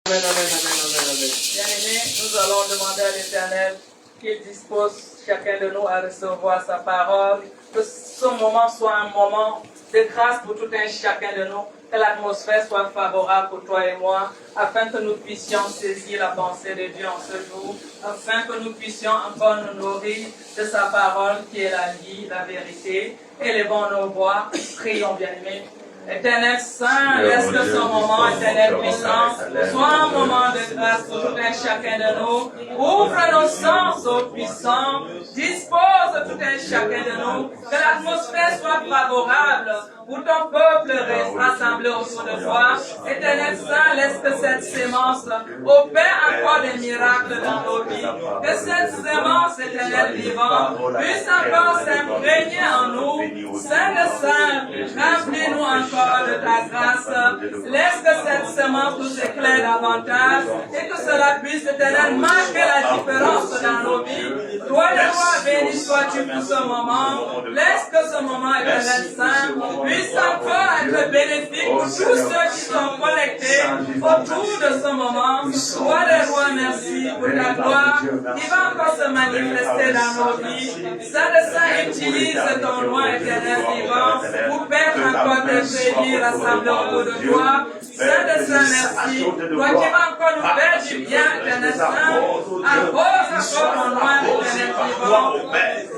Amen, amen, amen, amen, amen. Bien-aimés, nous allons demander à l'Éternel qu'il dispose chacun de nous à recevoir sa parole, que ce moment soit un moment de grâce pour tout un chacun de nous, que l'atmosphère soit favorable pour toi et moi, afin que nous puissions saisir la pensée de Dieu en ce jour, afin que nous puissions encore nous nourrir de sa parole qui est la vie, la vérité. Élevons nos voix, prions bien-aimés. Éternel Saint, laisse que ce moment, éternel puissant, soit un moment de grâce pour tout un chacun de nous. Ouvre nos sens, ô puissant. Dispose tout un chacun de nous. Que l'atmosphère soit favorable pour ton peuple reste rassemblé autour de toi. Éternel Saint, laisse que cette sémence opère encore des miracles dans nos vies. Que cette sémence, éternel vivant, puisse encore s'imprégner en nous. Saint de Saint, remplis-nous encore de ta grâce. Laisse que cette semence nous éclaire davantage et que cela puisse, éternel, marquer la différence dans nos vies. Toi, le roi, béni sois-tu pour ce moment. Laisse que ce moment, éternel Saint, puisse encore être bénéfique pour tous ceux qui sont connectés autour de ce moment. Toi, le roi, merci pour ta gloire qui va encore se manifester dans nos vies. Saint de Saint, utilise ton nom éternel vivant pour perdre encore tes bénis rassemblés autour de toi. Saint de Saint, merci. Toi qui vas encore nous faire du bien, éternel Saint, arrose encore ton nom éternel vivant.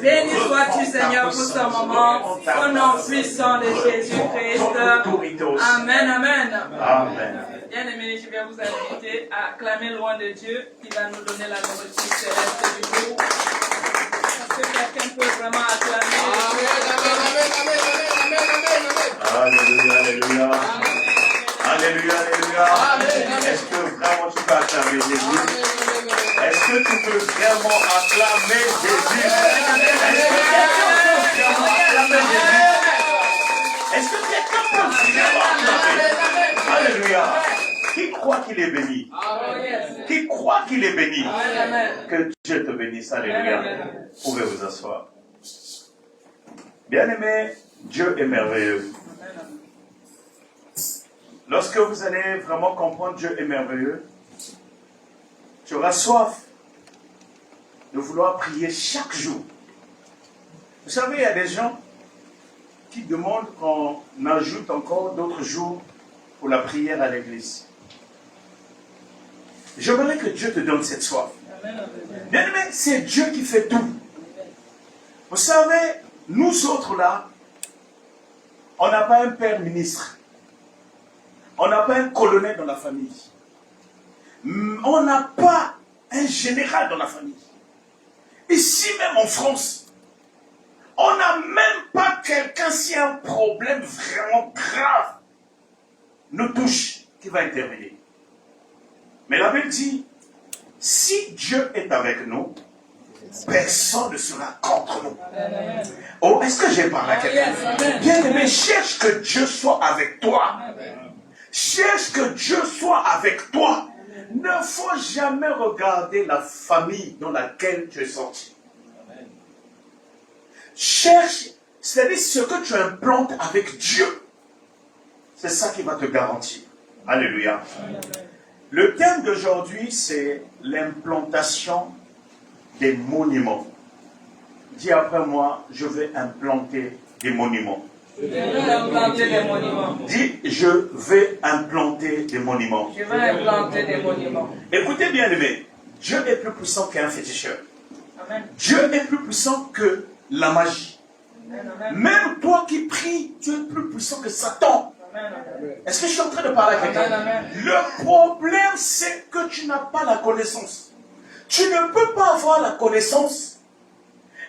Béni sois-tu, Seigneur, pour ce moment, au nom puissant de Jésus-Christ. Amen, amen. Amen. Bien-aimés, je vais vous inviter à acclamer loin de Dieu qui va nous donner la nourriture céleste du jour. Est-ce que quelqu'un peut vraiment acclamer? Alléluia, alléluia. Alléluia, alléluia. Est-ce que vraiment tu peux acclamer Jésus? Est-ce que tu peux vraiment acclamer Jésus? Est-ce que quelqu'un peut vraiment acclamer? Alléluia. Qui croit qu'il est béni? Qui croit qu'il est béni? Que Dieu te bénisse. Alléluia. Vous pouvez vous asseoir. Bien-aimé, Dieu est merveilleux. Lorsque vous allez vraiment comprendre Dieu est merveilleux, tu auras soif de vouloir prier chaque jour. Vous savez, il y a des gens qui demandent qu'on ajoute encore d'autres jours pour la prière à l'église. J'aimerais que Dieu te donne cette soif. Bien-aimé, c'est Dieu qui fait tout. Vous savez, nous autres là, on n'a pas un père ministre. On n'a pas un colonel dans la famille. On n'a pas un général dans la famille. Ici même en France, on n'a même pas quelqu'un, si un problème vraiment grave nous touche, qui va intervenir. Mais la Bible dit, si Dieu est avec nous, personne ne sera contre nous. Oh, est-ce que j'ai parlé à quelqu'un? Bien aimé, cherche que Dieu soit avec toi. Cherche que Dieu soit avec toi. Ne faut jamais regarder la famille dans laquelle tu es sorti. Cherche, c'est-à-dire ce que tu implantes avec Dieu. C'est ça qui va te garantir. Alléluia. Le thème d'aujourd'hui, c'est l'implantation des monuments. Dis après moi, je vais implanter des monuments. Je vais implanter des monuments. Dis, je vais implanter des monuments. Je vais implanter des monuments. Écoutez bien, aimé, Dieu est plus puissant qu'un féticheur. Amen. Dieu est plus puissant que la magie. Amen. Même toi qui pries, tu es plus puissant que Satan. Est-ce que je suis en train de parler à quelqu'un? Le problème, c'est que tu n'as pas la connaissance. Tu ne peux pas avoir la connaissance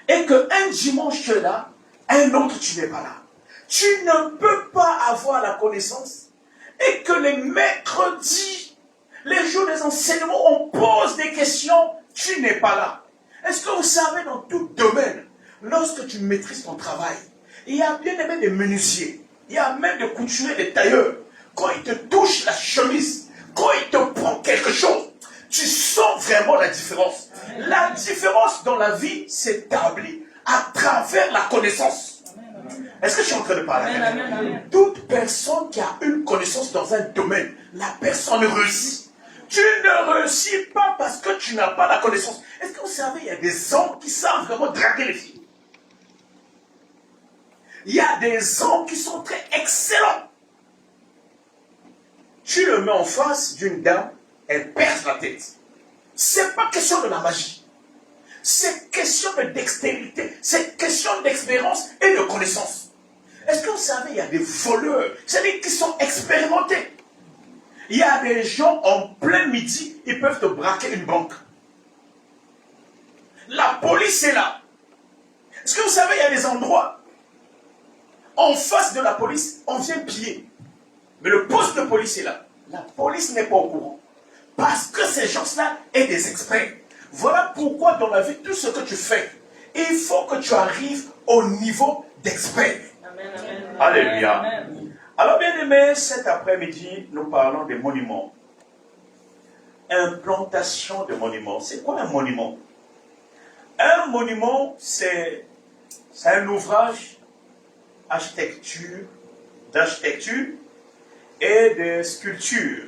et qu'un dimanche tu es là, un autre tu n'es pas là. Tu ne peux pas avoir la connaissance et que les mercredis, les jours des enseignements, on pose des questions, tu n'es pas là. Est-ce que vous savez, dans tout domaine, lorsque tu maîtrises ton travail, il y a bien aimé des menuisiers, il y a même des couturiers, des tailleurs. Quand ils te touchent la chemise, quand ils te prennent quelque chose, tu sens vraiment la différence. La différence dans la vie s'établit à travers la connaissance. Est-ce que je suis en train de parler à quelqu'un? Toute personne qui a une connaissance dans un domaine, la personne réussit. Tu ne réussis pas parce que tu n'as pas la connaissance. Est-ce que vous savez, il y a des hommes qui savent vraiment draguer les filles. Il y a des hommes qui sont très excellents. Tu le mets en face d'une dame, elle perce la tête. C'est pas question de la magie. C'est question de dextérité. C'est question d'expérience et de connaissance. Est-ce que vous savez, il y a des voleurs, c'est-à-dire qui sont expérimentés. Il y a des gens en plein midi, ils peuvent te braquer une banque. La police est là. Est-ce que vous savez, il y a des endroits, en face de la police, on vient piller. Mais le poste de police est là. La police n'est pas au courant. Parce que ces gens-là sont des experts. Voilà pourquoi dans la vie, tout ce que tu fais, il faut que tu arrives au niveau d'expert. Amen, amen. Alléluia. Amen. Alors bien aimé, cet après-midi, nous parlons des monuments. Implantation de monuments. C'est quoi un monument? Un monument, c'est un ouvrage d'architecture et de sculpture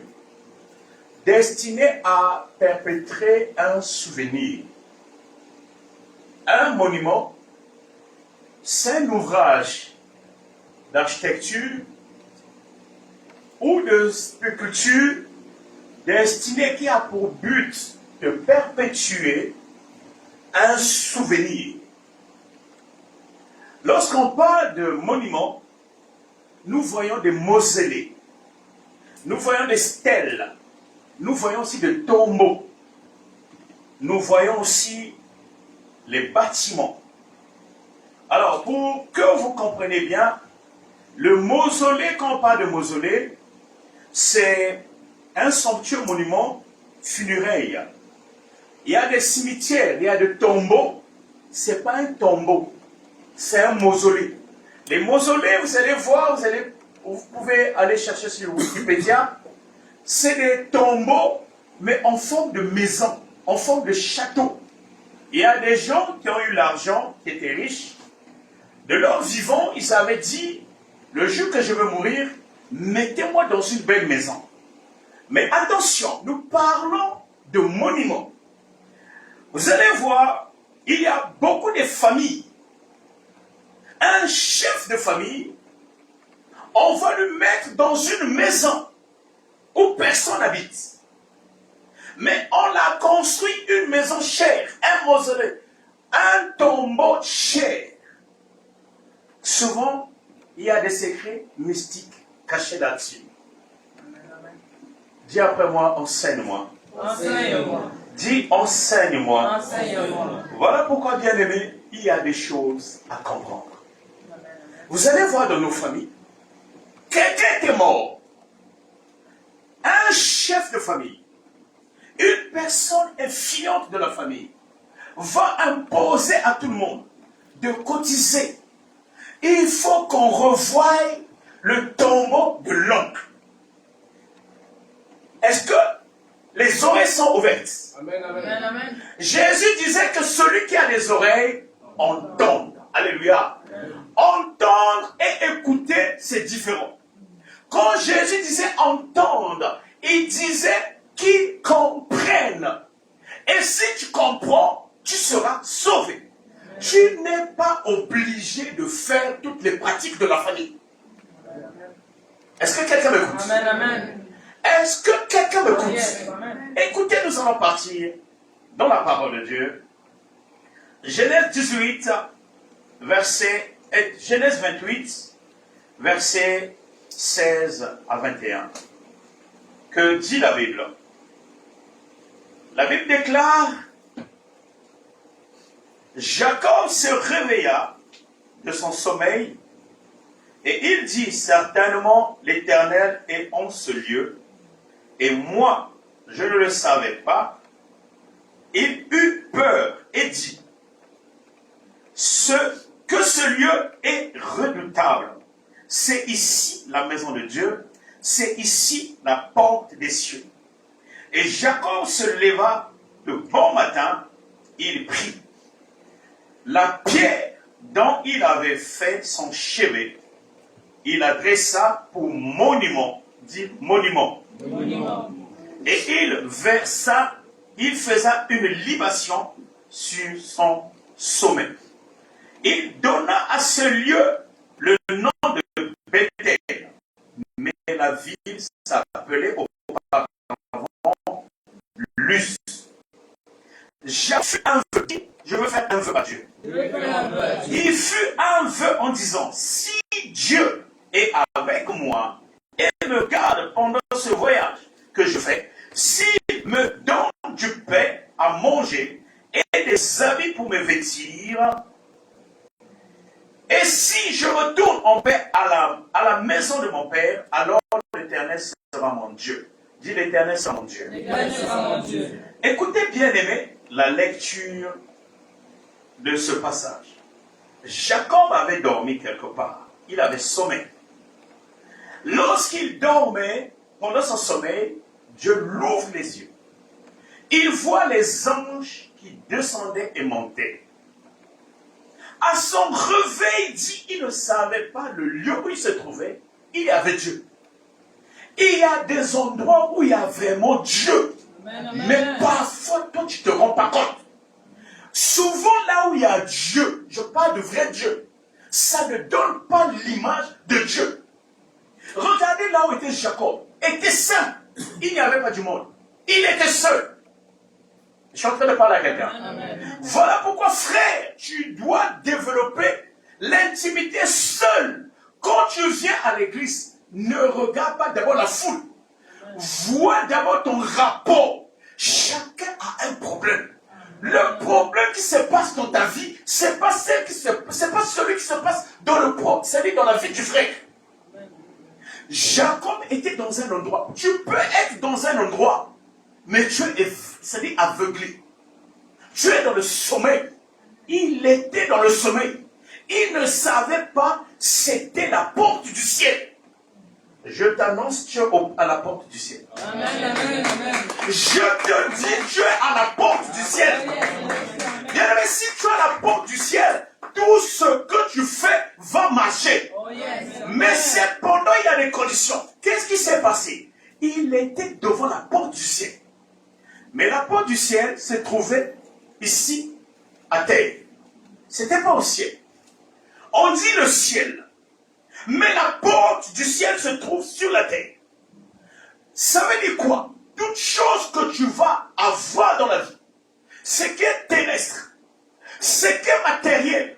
destiné à perpétrer un souvenir. Un monument, c'est un ouvrage d'architecture ou de sculpture destiné qui a pour but de perpétuer un souvenir. Lorsqu'on parle de monuments, nous voyons des mausolées, nous voyons des stèles, nous voyons aussi des tombeaux, nous voyons aussi les bâtiments. Alors, pour que vous compreniez bien, le mausolée, quand on parle de mausolée, c'est un somptueux monument funéraire. Il y a des cimetières, il y a des tombeaux. Ce n'est pas un tombeau, c'est un mausolée. Les mausolées, vous allez voir, vous pouvez aller chercher sur Wikipédia, c'est des tombeaux, mais en forme de maison, en forme de château. Il y a des gens qui ont eu l'argent, qui étaient riches. De leur vivant, ils avaient dit, le jour que je veux mourir, mettez-moi dans une belle maison. Mais attention, nous parlons de monuments. Vous allez voir, il y a beaucoup de familles. Un chef de famille, on va le mettre dans une maison où personne n'habite. Mais on a construit une maison chère, un mausolée, un tombeau cher. Souvent, il y a des secrets mystiques cachés là-dessus. Dis après moi, enseigne-moi. Enseigne-moi. Dis enseigne-moi. Enseigne-moi. Voilà pourquoi, bien aimé, il y a des choses à comprendre. Vous allez voir dans nos familles, quelqu'un est mort. Un chef de famille, une personne influente de la famille, va imposer à tout le monde de cotiser. Il faut qu'on revoie le tombeau de l'oncle. Est-ce que les oreilles sont ouvertes? Amen, amen. Amen. Jésus disait que celui qui a des oreilles entende. Alléluia. Entendre et écouter, c'est différent. Quand Jésus disait entendre, il disait qu'ils comprennent. Et si tu comprends, tu seras sauvé. Tu n'es pas obligé de faire toutes les pratiques de la famille. Est-ce que quelqu'un m'écoute? Amen, amen. Est-ce que quelqu'un m'écoute? Yes, amen. Écoutez, nous allons partir dans la parole de Dieu. Genèse 18, Genèse 28, versets 16 à 21. Que dit la Bible? La Bible déclare: Jacob se réveilla de son sommeil et il dit: certainement l'Éternel est en ce lieu, et moi je ne le savais pas. Il eut peur et dit: que ce lieu est redoutable. C'est ici la maison de Dieu, c'est ici la porte des cieux. Et Jacob se leva de bon matin, il prit la pierre dont il avait fait son chevet, il la dressa pour monument, dit monument. Monument. Et il faisa une libation sur son sommet. Il donna à ce lieu le nom de Bethel, mais la ville s'appelait auparavant Luz. J'ai fait un vœu. Je veux faire un vœu à Dieu. Il fut un vœu en disant, si Dieu est avec moi et me garde pendant ce voyage que je fais, s'il me donne du pain à manger et des habits pour me vêtir, et si je retourne en paix à la maison de mon Père, alors l'Éternel sera mon Dieu. Dis, l'Éternel sera mon Dieu. L'Éternel sera mon Dieu. Écoutez bien aimé la lecture de ce passage. Jacob avait dormi quelque part. Il avait sommeil. Lorsqu'il dormait, pendant son sommeil, Dieu l'ouvre les yeux. Il voit les anges qui descendaient et montaient. À son réveil, il ne savait pas le lieu où il se trouvait. Il y avait Dieu. Il y a des endroits où il y a vraiment Dieu. Amen, amen. Mais parfois, toi, tu ne te rends pas compte. Souvent, là où il y a Dieu, je parle de vrai Dieu, ça ne donne pas l'image de Dieu. Regardez là où était Jacob. Il était seul. Il n'y avait pas du monde. Il était seul. Je suis en train de parler à quelqu'un. Voilà pourquoi, frère, tu dois développer l'intimité seul. Quand tu viens à l'église, ne regarde pas d'abord la foule. Vois d'abord ton rapport. Chacun a un problème. Le problème qui se passe dans ta vie, c'est pas celui qui se passe dans dans la vie du frère. Jacob était dans un endroit. Tu peux être dans un endroit, mais tu es aveuglé. Tu es dans le sommeil. Il était dans le sommeil. Il ne savait pas c'était la porte du ciel. Je t'annonce, tu es à la porte du ciel. Amen, amen, amen. Je te dis, tu es à la porte du ciel. Bien aimé, si tu es à la porte du ciel, tout ce que tu fais va marcher. Oh, yes. Mais cependant, il y a des conditions. Qu'est-ce qui s'est passé? Il était devant la porte du ciel. Mais la porte du ciel se trouvait ici, à terre. Ce n'était pas au ciel. On dit le ciel. Mais la porte du ciel se trouve sur la terre. Ça veut dire quoi? Toute chose que tu vas avoir dans la vie, ce qui est terrestre, ce qui est matériel,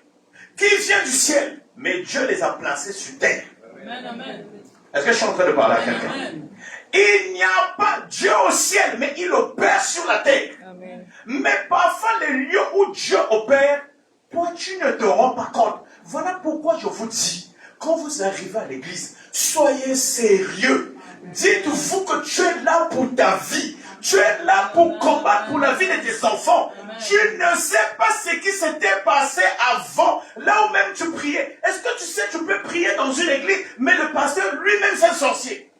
qui vient du ciel, mais Dieu les a placés sur terre. Amen, amen. Est-ce que je suis en train de parler à quelqu'un? Amen. Il n'y a pas Dieu au ciel, mais il opère sur la terre. Amen. Mais parfois, les lieux où Dieu opère, toi, tu ne te rends pas compte. Voilà pourquoi je vous dis, quand vous arrivez à l'église, soyez sérieux. Dites-vous que tu es là pour ta vie. Tu es là pour combattre pour la vie de tes enfants. Tu ne sais pas ce qui s'était passé avant, là où même tu priais. Est-ce que tu sais, tu peux prier dans une église, mais le pasteur lui-même c'est un sorcier.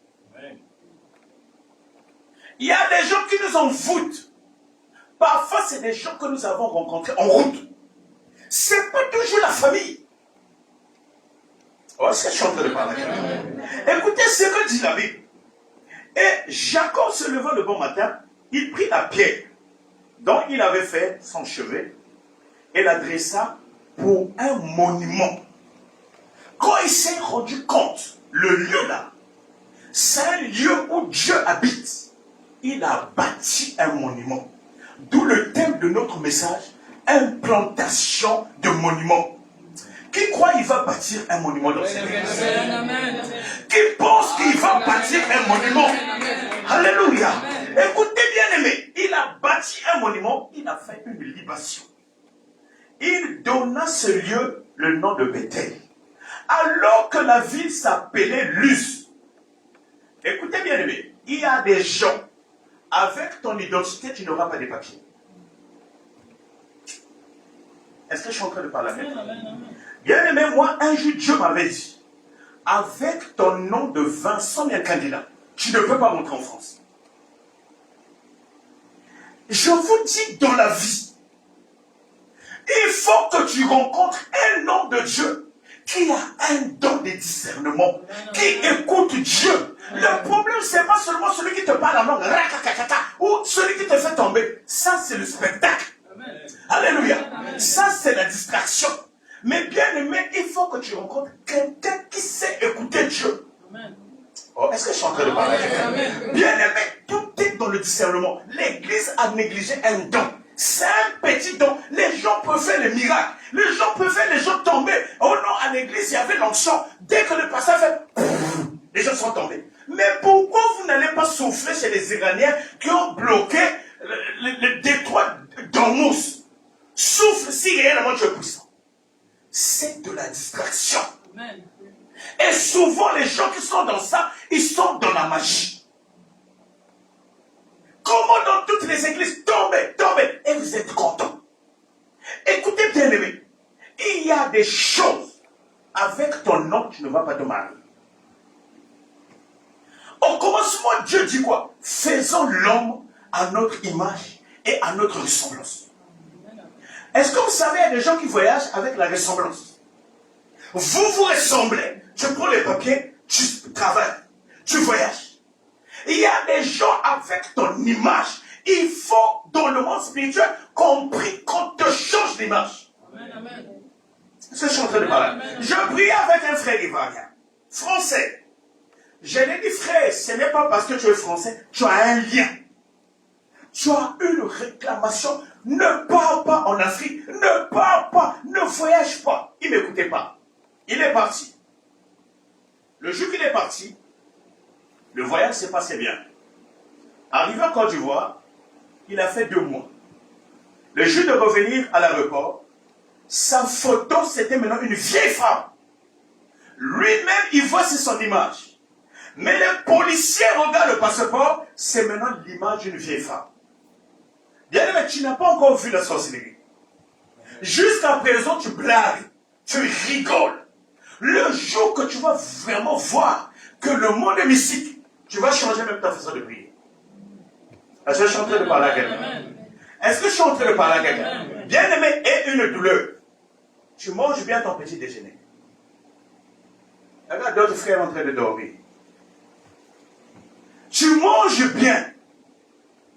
Il y a des gens qui nous envoûtent. Parfois, c'est des gens que nous avons rencontrés en route. C'est pas toujours la famille. Oh, est-ce que je suis en train de parler? Écoutez ce que dit la Bible. Et Jacob se leva le bon matin, il prit la pierre dont il avait fait son chevet et la dressa pour un monument. Quand il s'est rendu compte, le lieu là, c'est un lieu où Dieu habite. Il a bâti un monument. D'où le thème de notre message, implantation de monuments. Qui croit qu'il va bâtir un monument dans cette église? Qui pense qu'il va bâtir un monument? Alléluia. Écoutez bien aimé, il a bâti un monument, il a fait une libation. Il donna ce lieu le nom de Bethel. Alors que la ville s'appelait Luz. Écoutez bien aimé, il y a des gens, avec ton identité, tu n'auras pas de papiers. Est-ce que je suis en train de parler à quelqu'un? Bien aimé, moi, un jour, Dieu m'avait dit, avec ton nom de Vincent Candidat, tu ne peux pas rentrer en France. Je vous dis, dans la vie, il faut que tu rencontres un homme de Dieu qui a un don de discernement, qui écoute Dieu. Le problème, c'est pas seulement celui qui te parle en langue, ou celui qui te fait tomber. Ça, c'est le spectacle. Alléluia. Ça, c'est la distraction. Mais bien aimé, il faut que tu rencontres quelqu'un qui sait écouter Dieu. Oh, est-ce que je suis en train de parler? Bien aimé, tout est dans le discernement. L'église a négligé un don. C'est un petit don. Les gens peuvent faire les miracles. Les gens peuvent faire les gens tomber. Oh non, à l'église, il y avait l'onction. Dès que le pasteur fait, les gens sont tombés. Mais pourquoi vous n'allez pas souffler chez les Iraniens qui ont bloqué le détroit d'Ormuz? Souffle si réellement tu es puissant. C'est de la distraction. Amen. Et souvent, les gens qui sont dans ça, ils sont dans la magie. Comment dans toutes les églises, tombez, et vous êtes contents. Écoutez bien aimé, il y a des choses avec ton nom, tu ne vas pas te marier. Au commencement, Dieu dit quoi? Faisons l'homme à notre image et à notre ressemblance. Est-ce que vous savez, il y a des gens qui voyagent avec la ressemblance. Vous vous ressemblez. Tu prends les papiers, tu travailles, tu voyages. Il y a des gens avec ton image. Il faut, dans le monde spirituel, qu'on te change d'image. C'est ce que je suis en train de parler. Je prie avec un frère ivoirien, français. Je lui ai dit, frère, ce n'est pas parce que tu es français, tu as un lien. Tu as une réclamation. Ne pars pas en Afrique. Ne pars pas. Ne voyage pas. Il ne m'écoutait pas. Il est parti. Le jour qu'il est parti, le voyage s'est passé bien. Arrivé en Côte d'Ivoire, il a fait 2 mois. Le jour de revenir à l'aéroport, sa photo, c'était maintenant une vieille femme. Lui-même, il voit c'est son image. Mais les policiers regardent le passeport, c'est maintenant l'image d'une vieille femme. Bien aimé, tu n'as pas encore vu la sorcellerie. Jusqu'à présent, tu blagues, tu rigoles. Le jour que tu vas vraiment voir que le monde est mystique, tu vas changer même ta façon de prier. Est-ce que je suis en train de parler à quelqu'un? Est-ce que je suis en train de parler à quelqu'un? Bien aimé, et une douleur. Tu manges bien ton petit déjeuner. Regarde d'autres frères en train de dormir. Tu manges bien.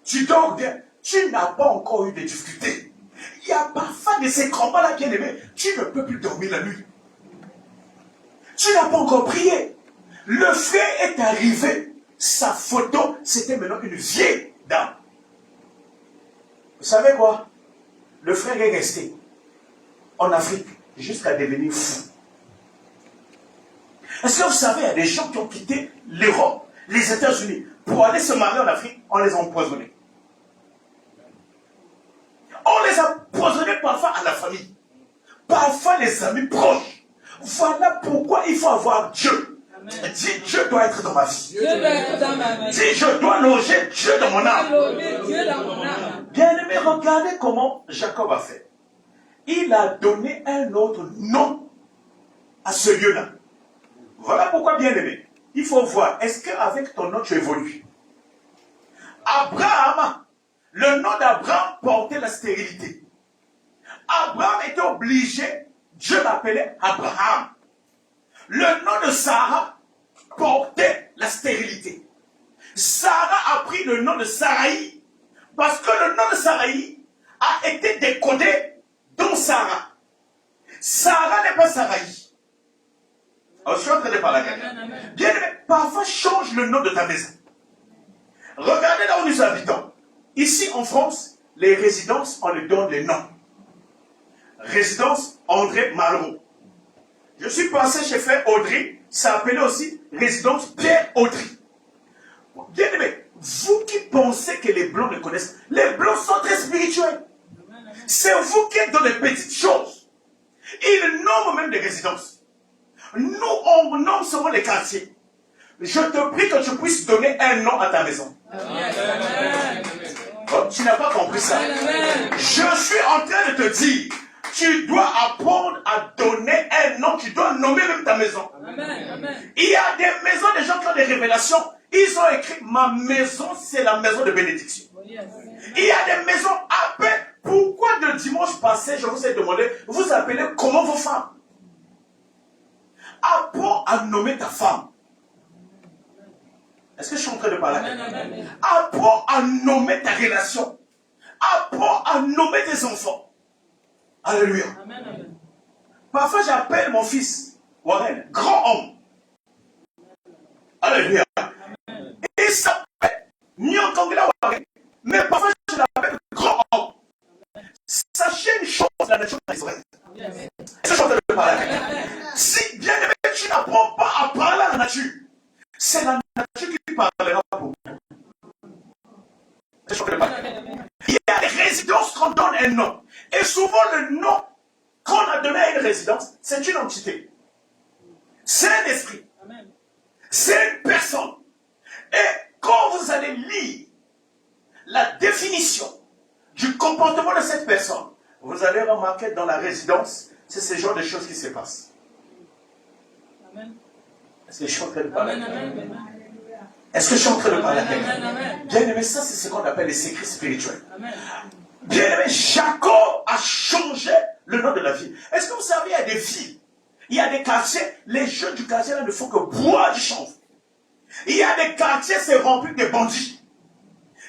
Tu dors bien. Tu n'as pas encore eu de difficultés. Il y a parfois de ces combats-là, bien aimé. Tu ne peux plus dormir la nuit. Tu n'as pas encore prié. Le frère est arrivé. Sa photo, c'était maintenant une vieille dame. Vous savez quoi? Le frère est resté en Afrique jusqu'à devenir fou. Est-ce que vous savez, il y a des gens qui ont quitté l'Europe, les États-Unis, pour aller se marier en Afrique, on les a empoisonnés. On les a empoisonnés parfois à la famille, parfois les amis proches. Voilà pourquoi il faut avoir Dieu. Amen. Dis, Dieu doit être dans ma vie. Dieu doit être dans ma vie. Dis, je dois loger Dieu dans mon âme. Bien aimé, regardez comment Jacob a fait. Il a donné un autre nom à ce lieu-là. Voilà pourquoi, bien aimé, il faut voir, est-ce qu'avec ton nom tu évolues? Abraham, le nom d'Abraham portait la stérilité. Abraham était obligé, Dieu l'appelait Abraham. Le nom de Sarah portait la stérilité. Sarah a pris le nom de Saraï parce que le nom de Saraï a été décodé dans Sarah. Sarah n'est pas Saraï. Je suis en train de parler à quelqu'un. Bien aimé, parfois change le nom de ta maison. Regardez là où nous habitons. Ici en France, les résidences, on leur donne les noms. Résidence André Malraux. Je suis passé chez Frère Audrey, ça s'appelait aussi résidence Pierre Audrey. Bien aimé, vous qui pensez que les Blancs ne connaissent, les Blancs sont très spirituels. C'est vous qui êtes dans les petites choses. Ils nomment même des résidences. Nous, on nomme seulement les quartiers. Je te prie que tu puisses donner un nom à ta maison. Oh, tu n'as pas compris ça. Je suis en train de te dire, tu dois apprendre à donner un nom, tu dois nommer même ta maison. Il y a des maisons, des gens qui ont des révélations. Ils ont écrit, ma maison, c'est la maison de bénédiction. Il y a des maisons à peine. Pourquoi de dimanche passé, je vous ai demandé, vous appelez comment vos femmes? Apprends à nommer ta femme. Est-ce que je suis en train de parler à quelqu'un? Apprends à nommer ta relation. Apprends à nommer tes enfants. Alléluia. Parfois, j'appelle mon fils, Warren, grand homme. Alléluia. Et il s'appelle Nyokangla Warren. Mais parfois, je l'appelle grand homme. Sachez une chose, la nature d'Israël. Est-ce que je suis en train de parler à quelqu'un? Si, bien aimé, tu n'apprends pas à parler à la nature, c'est la nature qui parlera pour toi. Il y a des résidences qu'on donne un nom. Et souvent, le nom qu'on a donné à une résidence, c'est une entité. C'est un esprit. C'est une personne. Et quand vous allez lire la définition du comportement de cette personne, vous allez remarquer dans la résidence, c'est ce genre de choses qui se passent. Est-ce que je suis en train de parler? Est-ce que je suis en train de parler à quelqu'un? Bien aimé, ça c'est ce qu'on appelle les secrets spirituels. Bien aimé, Jacob a changé le nom de la ville. Est-ce que vous savez, il y a des villes, il y a des quartiers, les jeunes du quartier là ne font que boire du chanvre. Il y a des quartiers, c'est rempli de bandits.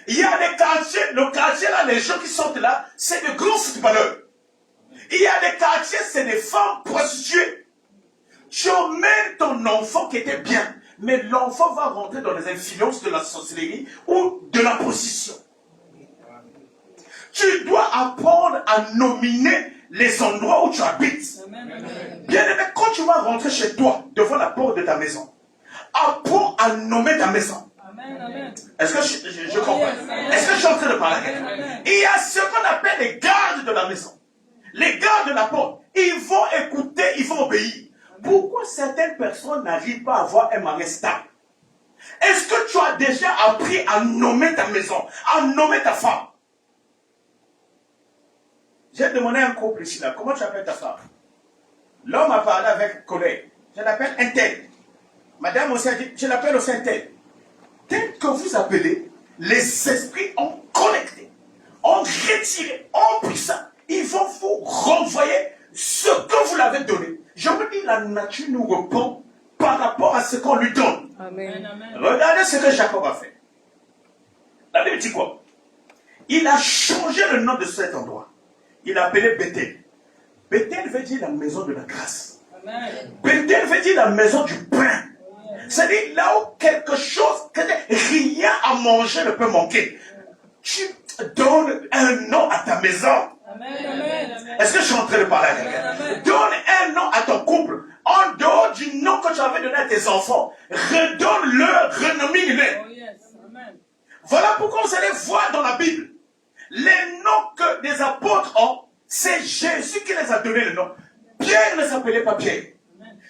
Il y a des quartiers, le quartier là, les gens qui sortent là, c'est de grands footballeurs. Il y a des quartiers, c'est des femmes prostituées. Tu emmènes ton enfant qui était bien, mais l'enfant va rentrer dans les influences de la sorcellerie ou de la position. Tu dois apprendre à nominer les endroits où tu habites. Bien aimé, quand tu vas rentrer chez toi, devant la porte de ta maison, apprends à nommer ta maison. Est-ce que je comprends? Est-ce que je suis en train de parler à quelqu'un? Il y a ce qu'on appelle les gardes de la maison. Les gardes de la porte. Ils vont écouter, ils vont obéir. Pourquoi certaines personnes n'arrivent pas à avoir un mari stable? Est-ce que tu as déjà appris à nommer ta maison, à nommer ta femme? J'ai demandé à un couple ici, là, comment tu appelles ta femme? L'homme a parlé avec un collègue. Je l'appelle un tel. Madame aussi a dit, je l'appelle aussi un tel. Tel que vous appelez, les esprits ont connecté, ont retiré, ont pris ça. Ils vont vous renvoyer ce que vous l'avez donné. Je vous dis, la nature nous répond par rapport à ce qu'on lui donne. Amen. Regardez ce que Jacob a fait. La Bible dit quoi? Il a changé le nom de cet endroit. Il a appelé Bethel. Bethel veut dire la maison de la grâce. Bethel veut dire la maison du pain. C'est-à-dire là où quelque chose, rien à manger ne peut manquer. Tu donnes un nom à ta maison. Est-ce que je suis en train de parler à quelqu'un? Donne un nom à ton couple. En dehors du nom que tu avais donné à tes enfants, redonne-le, renomine-le. Voilà pourquoi vous allez voir dans la Bible, les noms que des apôtres ont, c'est Jésus qui les a donné le nom. Pierre ne s'appelait pas Pierre.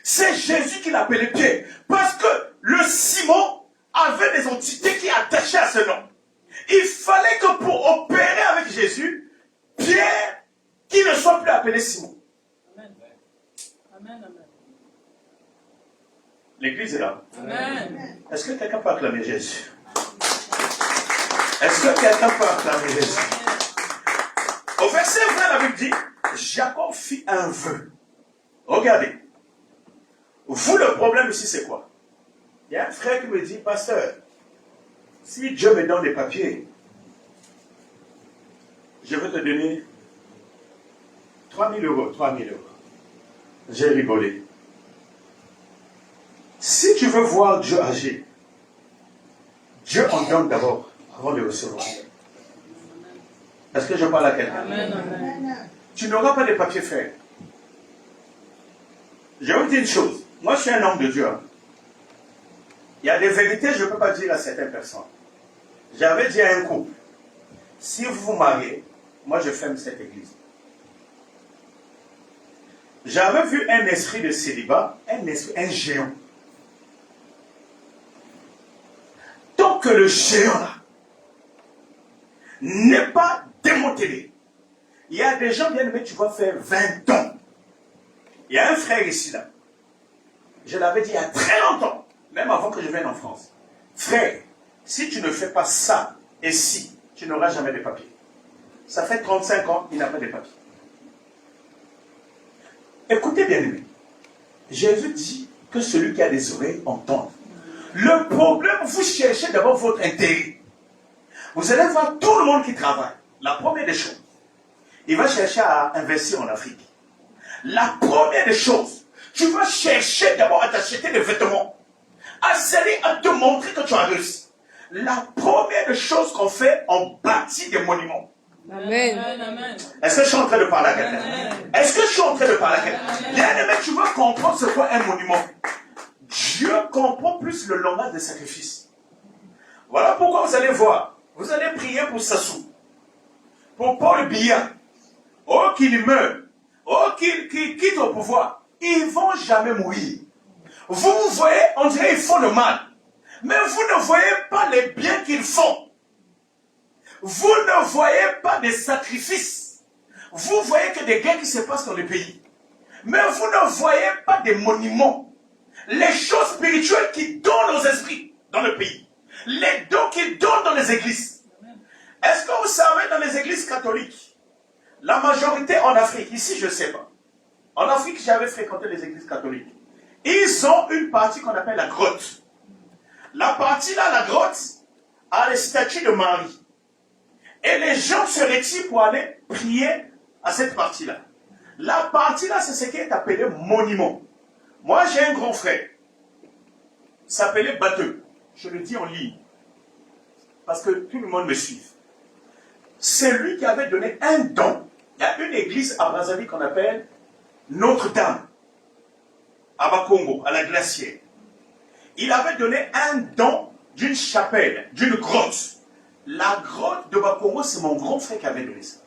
C'est Jésus qui l'appelait Pierre. Parce que le Simon avait des entités qui attachaient à ce nom. Il fallait que pour opérer avec Jésus, Pierre, qui ne soit plus appelé Simon. Amen. L'église est là. Amen. Est-ce que quelqu'un peut acclamer Jésus? Est-ce que quelqu'un peut acclamer Jésus? Au verset 20, la Bible dit, Jacob fit un vœu. Regardez. Vous, le problème ici, c'est quoi? Il y a un frère qui me dit, pasteur, si Dieu me donne des papiers, je vais te donner 3 000 euros. 3 000 euros. J'ai rigolé. Si tu veux voir Dieu agir, Dieu en donne d'abord, avant de recevoir. Est-ce que je parle à quelqu'un? Tu n'auras pas de papiers, frère. Je vais vous dire une chose. Moi, je suis un homme de Dieu. Il y a des vérités que je ne peux pas dire à certaines personnes. J'avais dit à un couple, si vous vous mariez, moi je ferme cette église. J'avais vu un esprit de célibat, un géant. Tant que le géant là n'est pas démantelé, il y a des gens bien aimés, tu vas faire 20 ans. Il y a un frère ici là. Je l'avais dit il y a très longtemps, même avant que je vienne en France. Frère, si tu ne fais pas ça et si, tu n'auras jamais de papiers. Ça fait 35 ans, il n'a pas de papiers. Écoutez bien aimé. Jésus dit que celui qui a des oreilles entende. Le problème, vous cherchez d'abord votre intérêt. Vous allez voir tout le monde qui travaille. La première des choses, il va chercher à investir en Afrique. La première des choses, tu vas chercher d'abord à t'acheter des vêtements. À te montrer que tu as réussi. La première des choses qu'on fait, on bâtit des monuments. Amen. Est-ce que je suis en train de parler à quelqu'un? Est-ce que je suis en train de parler à quelqu'un? Bien-aimé, tu vas comprendre ce qu'est un monument. Dieu comprend plus le langage des sacrifices. Voilà pourquoi vous allez voir. Vous allez prier pour Sassou, pour Paul Biya. Oh, qu'il meure. Oh, qu'il quitte au pouvoir. Ils ne vont jamais mourir. Vous voyez, on dirait qu'ils font le mal. Mais vous ne voyez pas les biens qu'ils font. Vous ne voyez pas des sacrifices. Vous voyez que des guerres qui se passent dans le pays. Mais vous ne voyez pas des monuments. Les choses spirituelles qui donnent aux esprits dans le pays. Les dons qu'ils donnent dans les églises. Est-ce que vous savez, dans les églises catholiques, la majorité en Afrique, ici je ne sais pas. En Afrique, j'avais fréquenté les églises catholiques. Ils ont une partie qu'on appelle la grotte. La partie là, la grotte, a les statues de Marie. Et les gens se retirent pour aller prier à cette partie-là. La partie là, c'est ce qui est appelé monument. Moi, j'ai un grand frère. Il s'appelait Batteux. Je le dis en ligne. Parce que tout le monde me suit. C'est lui qui avait donné un don. Il y a une église à Brazzaville qu'on appelle Notre-Dame. À Bakongo, à la Glacière. Il avait donné un don d'une chapelle, d'une grotte. La grotte de Bakongo, c'est mon grand frère qui avait donné ça.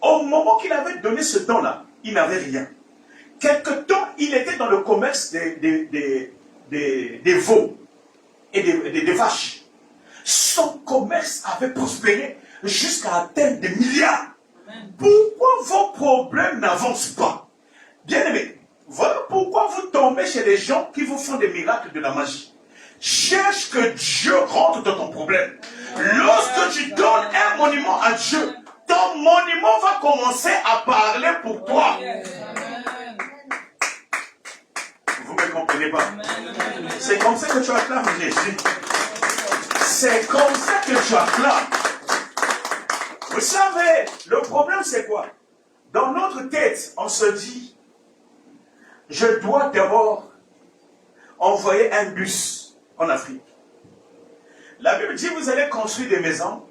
Au moment qu'il avait donné ce don-là, il n'avait rien. Quelque temps, il était dans le commerce des veaux et des vaches. Son commerce avait prospéré jusqu'à atteindre des milliards. Pourquoi vos problèmes n'avancent pas? Bien-aimés, voilà pourquoi vous tombez chez les gens qui vous font des miracles de la magie. Cherche que Dieu rentre dans ton problème. Lorsque tu donnes un monument à Dieu, ton monument va commencer à parler pour toi. Vous ne me comprenez pas? C'est comme ça que tu acclames Jésus. C'est comme ça que tu acclames. Vous savez, le problème c'est quoi? Dans notre tête, on se dit, je dois d'abord envoyer un bus en Afrique. La Bible dit, vous allez construire des maisons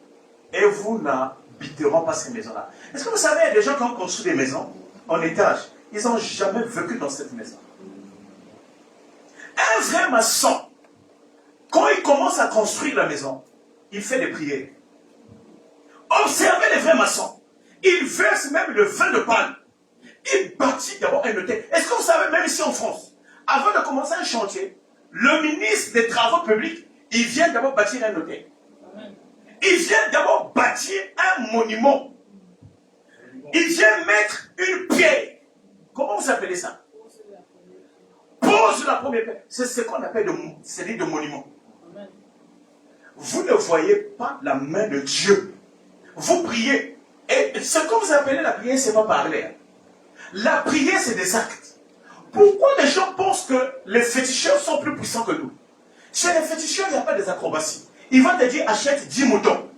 et vous n'habiteront pas ces maisons-là. Est-ce que vous savez, il y a des gens qui ont construit des maisons en étage, ils n'ont jamais vécu dans cette maison. Un vrai maçon, quand il commence à construire la maison, il fait des prières. Observez les vrais maçons. Ils versent même le vin de palme. Ils bâtissent d'abord un hôtel. Est-ce que vous savez, même ici en France, avant de commencer un chantier, le ministre des Travaux publics, il vient d'abord bâtir un hôtel. Il vient d'abord bâtir un monument. Il vient mettre une pierre. Comment vous appelez ça? Pose la première pierre. C'est ce qu'on appelle de monument. Vous ne voyez pas la main de Dieu. Vous priez. Et ce que vous appelez la prière, ce n'est pas parler. La prière, c'est des actes. Pourquoi les gens pensent que les féticheurs sont plus puissants que nous? Chez les féticheurs, il n'y a pas des acrobaties. Ils vont te dire, achète 10 moutons.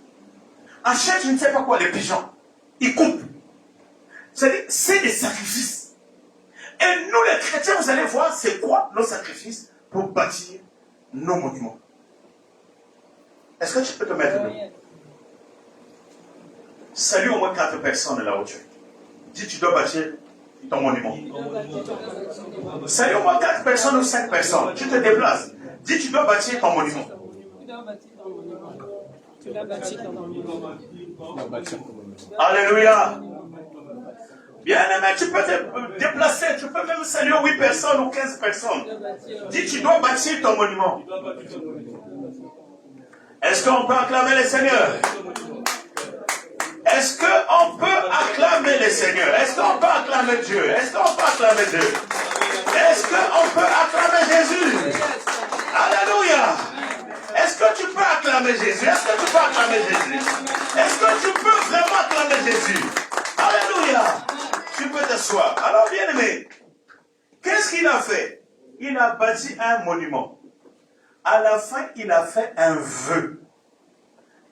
Achète, je ne sais pas quoi, les pigeons. Ils coupent. C'est-à-dire, c'est des sacrifices. Et nous, les chrétiens, vous allez voir, c'est quoi nos sacrifices pour bâtir nos monuments. Est-ce que tu peux te mettre debout? Salue au moins 4 personnes là où tu es. Dis, tu dois bâtir ton monument. Salue au moins 4 personnes ou 5 personnes. Tu te déplaces. Dis, tu dois bâtir ton monument. Tu dois bâtir ton monument. Alléluia. Bien-aimé, tu peux te déplacer. Tu peux même saluer 8 personnes ou 15 personnes. Dis, tu dois bâtir ton monument. Est-ce qu'on peut acclamer le Seigneur? Est-ce qu'on peut acclamer le Seigneur? Est-ce qu'on peut acclamer Dieu? Est-ce qu'on peut acclamer Dieu? Est-ce qu'on peut acclamer Jésus? Alléluia! Est-ce que tu peux acclamer Jésus? Est-ce que tu peux acclamer Jésus? Est-ce que tu peux vraiment acclamer Jésus? Alléluia! Tu peux t'asseoir. Alors, bien-aimé, qu'est-ce qu'il a fait? Il a bâti un monument. À la fin, il a fait un vœu.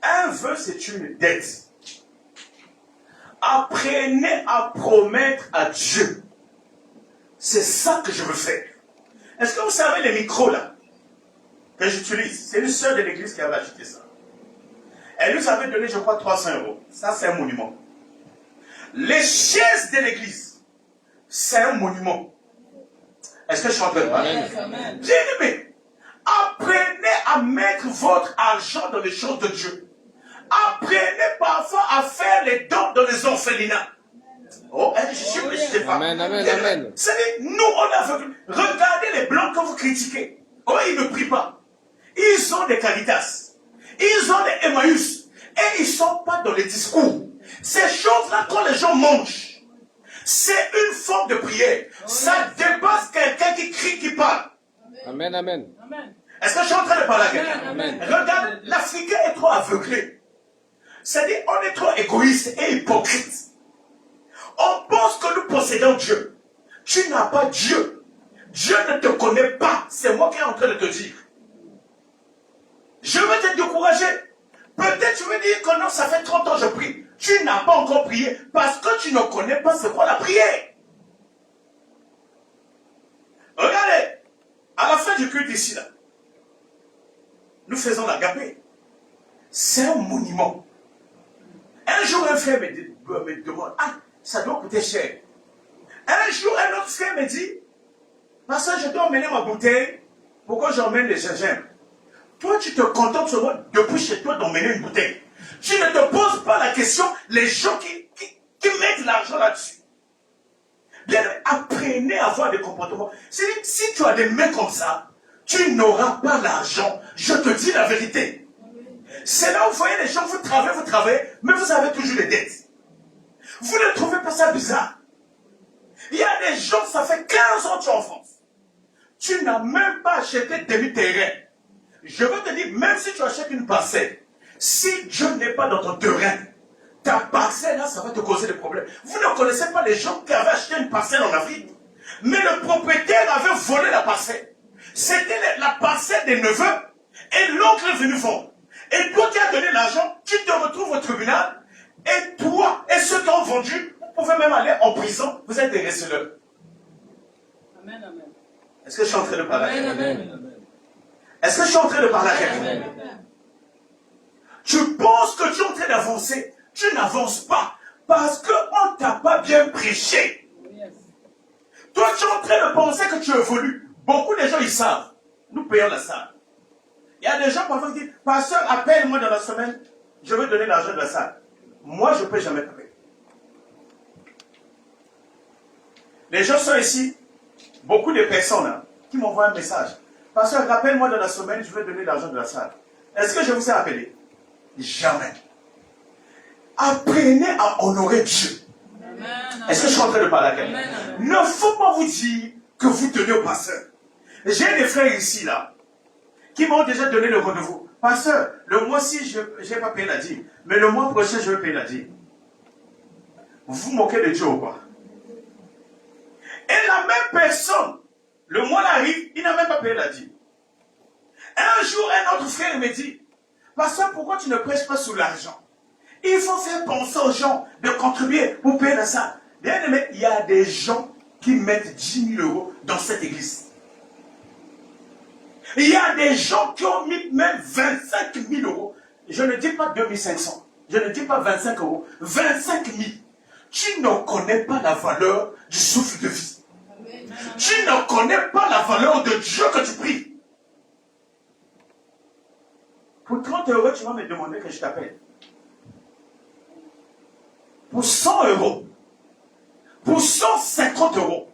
Un vœu, c'est une dette. Apprenez à promettre à Dieu. C'est ça que je veux faire. Est-ce que vous savez les micros là que j'utilise? C'est une sœur de l'église qui avait acheté ça. Elle nous avait donné, je crois, 300 €. Ça, c'est un monument. Les chaises de l'église, c'est un monument. Est-ce que je suis en train de parler? Bien aimé, apprenez à mettre votre argent dans les choses de Dieu. Apprenez parfois à faire les dons dans les orphelinats. Oh, je sais pas. Amen, amen, amen. Vous savez, nous, on a vu. Regardez les blancs que vous critiquez. Oh, ils ne prient pas. Ils ont des caritas. Ils ont des Emmaüs. Et ils ne sont pas dans les discours. Ces choses-là, quand les gens mangent, c'est une forme de prière. Ça dépasse quelqu'un qui crie, qui parle. Amen, amen. Est-ce que je suis en train de parler à quelqu'un? Amen. Regarde, l'Africain est trop aveuglé. C'est-à-dire, on est trop égoïste et hypocrite. On pense que nous possédons Dieu. Tu n'as pas Dieu. Dieu ne te connaît pas. C'est moi qui est en train de te dire. Je veux te décourager. Peut-être tu veux dire que non, ça fait 30 ans que je prie. Tu n'as pas encore prié parce que tu ne connais pas ce quoi la prière. Regardez, à la fin du culte ici, là, nous faisons l'agapé. C'est un monument. Un jour, un frère me demande, ah, ça doit coûter cher. Un jour, un autre frère me dit, parce que je dois emmener ma bouteille, pourquoi j'emmène les gingembre? Toi, tu te contentes seulement depuis chez toi d'emmener une bouteille. Tu ne te poses pas la question, les gens qui mettent l'argent là-dessus. Bien, apprenez à avoir des comportements. Si tu as des mains comme ça, tu n'auras pas l'argent. Je te dis la vérité. C'est là où vous voyez les gens, vous travaillez, mais vous avez toujours des dettes. Vous ne trouvez pas ça bizarre? Il y a des gens, ça fait 15 ans que tu es en France. Tu n'as même pas acheté demi-terrain. Je veux te dire, même si tu achètes une parcelle, si Dieu n'est pas dans ton terrain, ta parcelle là, ça va te causer des problèmes. Vous ne connaissez pas les gens qui avaient acheté une parcelle en Afrique, mais le propriétaire avait volé la parcelle. C'était la parcelle des neveux, et l'oncle est venu vendre. Et toi qui as donné l'argent, tu te retrouves au tribunal, et toi et ceux qui ont vendu, vous pouvez même aller en prison, vous êtes des receleurs. Amen, amen. Est-ce que je suis en train de parler à quelqu'un? Amen. Est-ce que je suis en train de parler à quelqu'un? Tu penses que tu es en train d'avancer, tu n'avances pas, parce qu'on ne t'a pas bien prêché. Toi, tu es en train de penser que tu évolues. Beaucoup de gens, ils savent. Nous payons la salle. Il y a des gens parfois qui disent, pasteur, appelle-moi dans la semaine, je veux donner l'argent de la salle. Moi, je ne peux jamais payer. Les gens sont ici, beaucoup de personnes hein, qui m'envoient un message. Pasteur, rappelle-moi dans la semaine, je veux donner l'argent de la salle. Est-ce que je vous ai appelé? Jamais. Apprenez à honorer Dieu. Est-ce que je suis en train de parler à quelqu'un? Ne faut pas vous dire que vous tenez au pasteur. J'ai des frères ici, là, qui m'ont déjà donné le rendez-vous. Pasteur, le mois-ci, je n'ai pas payé la dîme. Mais le mois prochain, je vais payer la dîme. Vous vous moquez de Dieu ou quoi? Et la même personne, le mois arrive, il n'a même pas payé la dîme. Un jour, un autre frère me dit, pasteur, pourquoi tu ne prêches pas sur l'argent? Il faut faire penser aux gens de contribuer pour payer la salle. Bien aimé, il y a des gens qui mettent 10 000 € dans cette église. Il y a des gens qui ont mis même 25 000 €. Je ne dis pas 2 500. Je ne dis pas 25 €. 25 000. Tu ne connais pas la valeur du souffle de vie. Tu ne connais pas la valeur de Dieu que tu pries. Pour 30 €, tu vas me demander que je t'appelle. Pour 100 €, pour 150 €,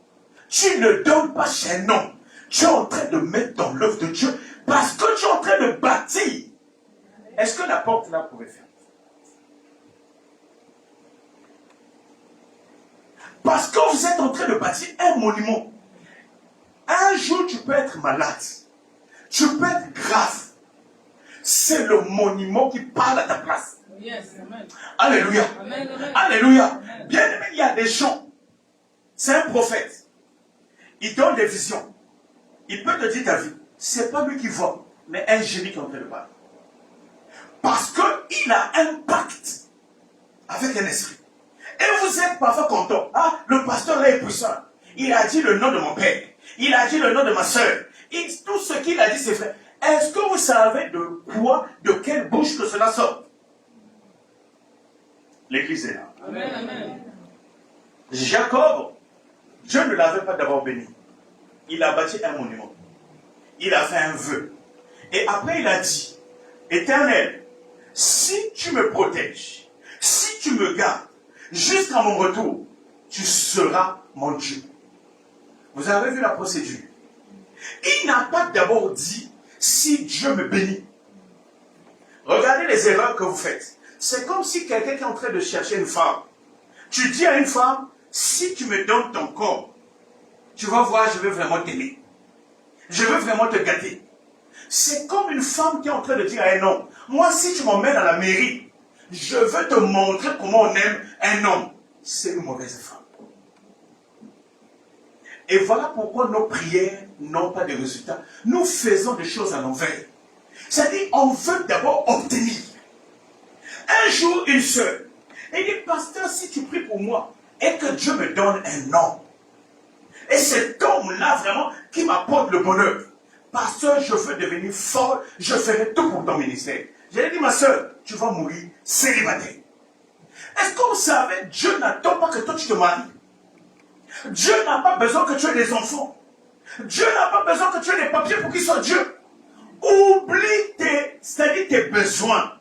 tu ne donnes pas chez un homme. Tu es en train de mettre dans l'œuvre de Dieu parce que tu es en train de bâtir. Est-ce que la porte là pouvait faire? Parce que vous êtes en train de bâtir un monument. Un jour, tu peux être malade. Tu peux être grave. C'est le monument qui parle à ta place. Yes, amen. Alléluia. Amen, amen. Alléluia. Bien aimé, il y a des gens. C'est un prophète. Il donne des visions. Il peut te dire ta vie. C'est pas lui qui voit. mais un génie qui est en train de parler. Parce qu'il a un pacte avec un esprit. Et vous êtes parfois content. Ah, le pasteur là est puissant. Il a dit le nom de mon père. Il a dit le nom de ma soeur. Tout ce qu'il a dit, c'est vrai. Est-ce que vous savez de quoi, de quelle bouche que cela sort? L'église est là. Amen, amen. Jacob, Dieu ne l'avait pas d'abord béni. Il a bâti un monument. Il a fait un vœu. Et après il a dit, Éternel, si tu me protèges, si tu me gardes, jusqu'à mon retour, tu seras mon Dieu. Vous avez vu la procédure. Il n'a pas d'abord dit, si Dieu me bénit. Regardez les erreurs que vous faites. C'est comme si quelqu'un qui est en train de chercher une femme. Tu dis à une femme, si tu me donnes ton corps, tu vas voir, je vais vraiment t'aimer. Je veux vraiment te gâter. C'est comme une femme qui est en train de dire à un homme, moi si tu m'emmènes à la mairie, je veux te montrer comment on aime un homme. C'est une mauvaise femme. Et voilà pourquoi nos prières n'ont pas de résultats. Nous faisons des choses à l'envers. C'est-à-dire, on veut d'abord obtenir. Un jour, une sœur, elle dit, pasteur, si tu pries pour moi, et que Dieu me donne un homme, et cet homme-là, vraiment, qui m'apporte le bonheur, pasteur, je veux devenir folle, je ferai tout pour ton ministère. Je lui ai dit, ma sœur, tu vas mourir célibataire. Est-ce que vous savez, Dieu n'attend pas que toi tu te maries. Dieu n'a pas besoin que tu aies des enfants. Dieu n'a pas besoin que tu aies des papiers pour qu'il soit Dieu. Oublie c'est-à-dire tes besoins.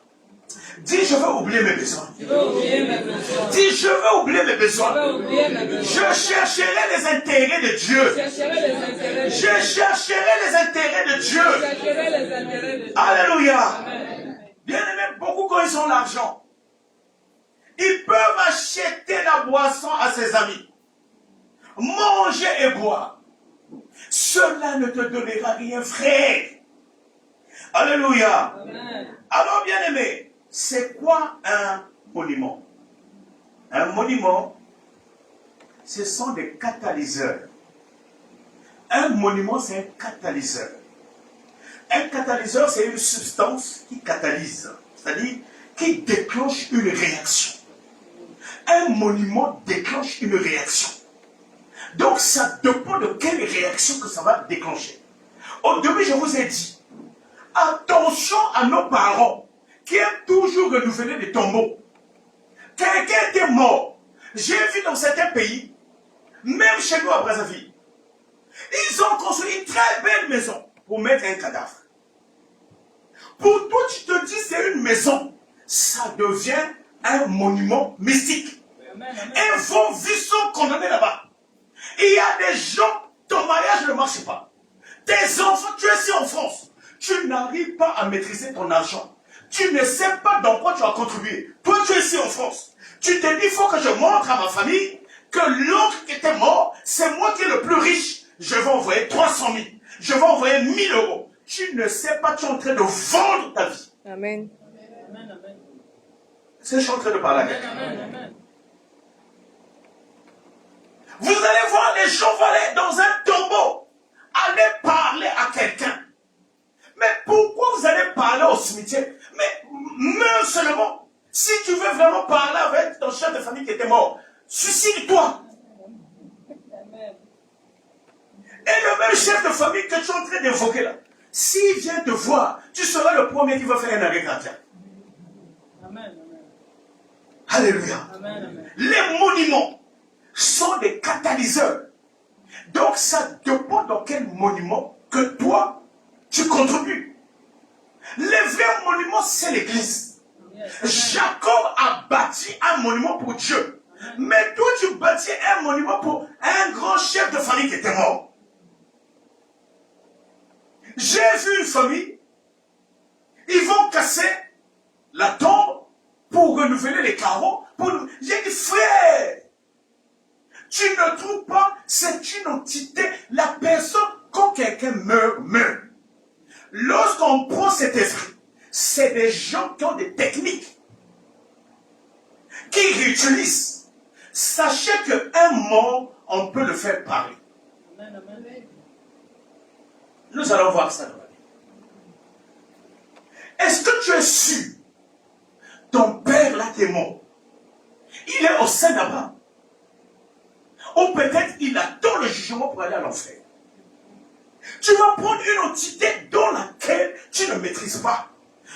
Dis, je veux oublier mes besoins. Dis, je veux oublier mes besoins. Je chercherai les intérêts de Dieu. Je chercherai les intérêts de Dieu. Alléluia. Bien aimé, beaucoup quand ils ont l'argent, ils peuvent acheter la boisson à ses amis. Manger et boire. Cela ne te donnera rien, frère. Alléluia. Amen. Alors, bien aimé, c'est quoi un monument? Un monument, ce sont des catalyseurs. Un monument, c'est un catalyseur. Un catalyseur, c'est une substance qui catalyse, c'est-à-dire qui déclenche une réaction. Un monument déclenche une réaction. Donc, ça dépend de quelle réaction que ça va déclencher. Au début, je vous ai dit, attention à nos parents qui aiment toujours renouveler les tombeaux. Quelqu'un était mort. J'ai vu dans certains pays, même chez nous à Brazzaville, ils ont construit une très belle maison pour mettre un cadavre. Pour toi, tu te dis c'est une maison. Ça devient un monument mystique. Et vos vies sont condamnées là-bas. Il y a des gens, ton mariage ne marche pas. Tes enfants, tu es ici en France. Tu n'arrives pas à maîtriser ton argent. Tu ne sais pas dans quoi tu as contribué. Toi, tu es ici en France. Tu te dis, il faut que je montre à ma famille que l'autre qui était mort, c'est moi qui est le plus riche. Je vais envoyer 300 000. Je vais envoyer 1000 euros. Tu ne sais pas, tu es en train de vendre ta vie. Amen. C'est je suis en train de parler à quelqu'un. Vous allez voir les gens vont aller dans un tombeau. Allez parler à quelqu'un. Mais pourquoi vous allez parler au cimetière? Mais meurs seulement. Si tu veux vraiment parler avec ton chef de famille qui était mort, suicide-toi. Et le même chef de famille que tu es en train d'évoquer là, s'il vient te voir, tu seras le premier qui va faire un arrêt cardiaque. Amen. Alléluia. Amen. Les monuments sont des catalyseurs. Donc ça dépend dans quel monument que toi, tu contribues. Les vrais monuments, c'est l'église. Jacob a bâti un monument pour Dieu. Mais toi, tu bâtis un monument pour un grand chef de famille qui était mort. J'ai vu une famille, ils vont casser la tombe pour renouveler les carreaux. J'ai dit, frère, tu ne trouves pas, c'est une entité. La personne, quand quelqu'un meurt, meurt. Lorsqu'on prend cet esprit, c'est des gens qui ont des techniques, qui réutilisent. Sachez qu'un mort, on peut le faire parler. Nous allons voir ça dans la Bible. Est-ce que tu es sûr? Ton père là qui est mort, il est au sein d'Abraham. Ou peut-être il attend le jugement pour aller à l'enfer. Tu vas prendre une entité dans laquelle tu ne maîtrises pas.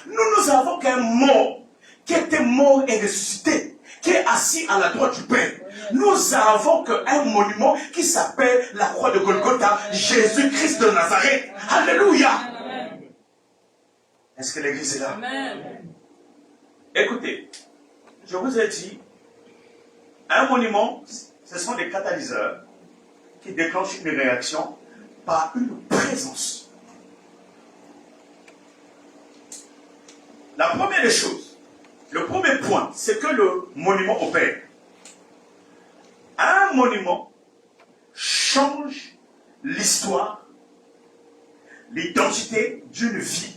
Nous avons qu'un mort qui était mort et ressuscité, qui est assis à la droite du Père. Nous avons qu'un monument qui s'appelle la croix de Golgotha, Jésus-Christ de Nazareth. Alléluia. Est-ce que l'église est là? Amen. Écoutez, je vous ai dit, un monument, ce sont des catalyseurs qui déclenchent une réaction par une présence. La première des choses, le premier point, c'est que le monument opère. Un monument change l'histoire, l'identité d'une vie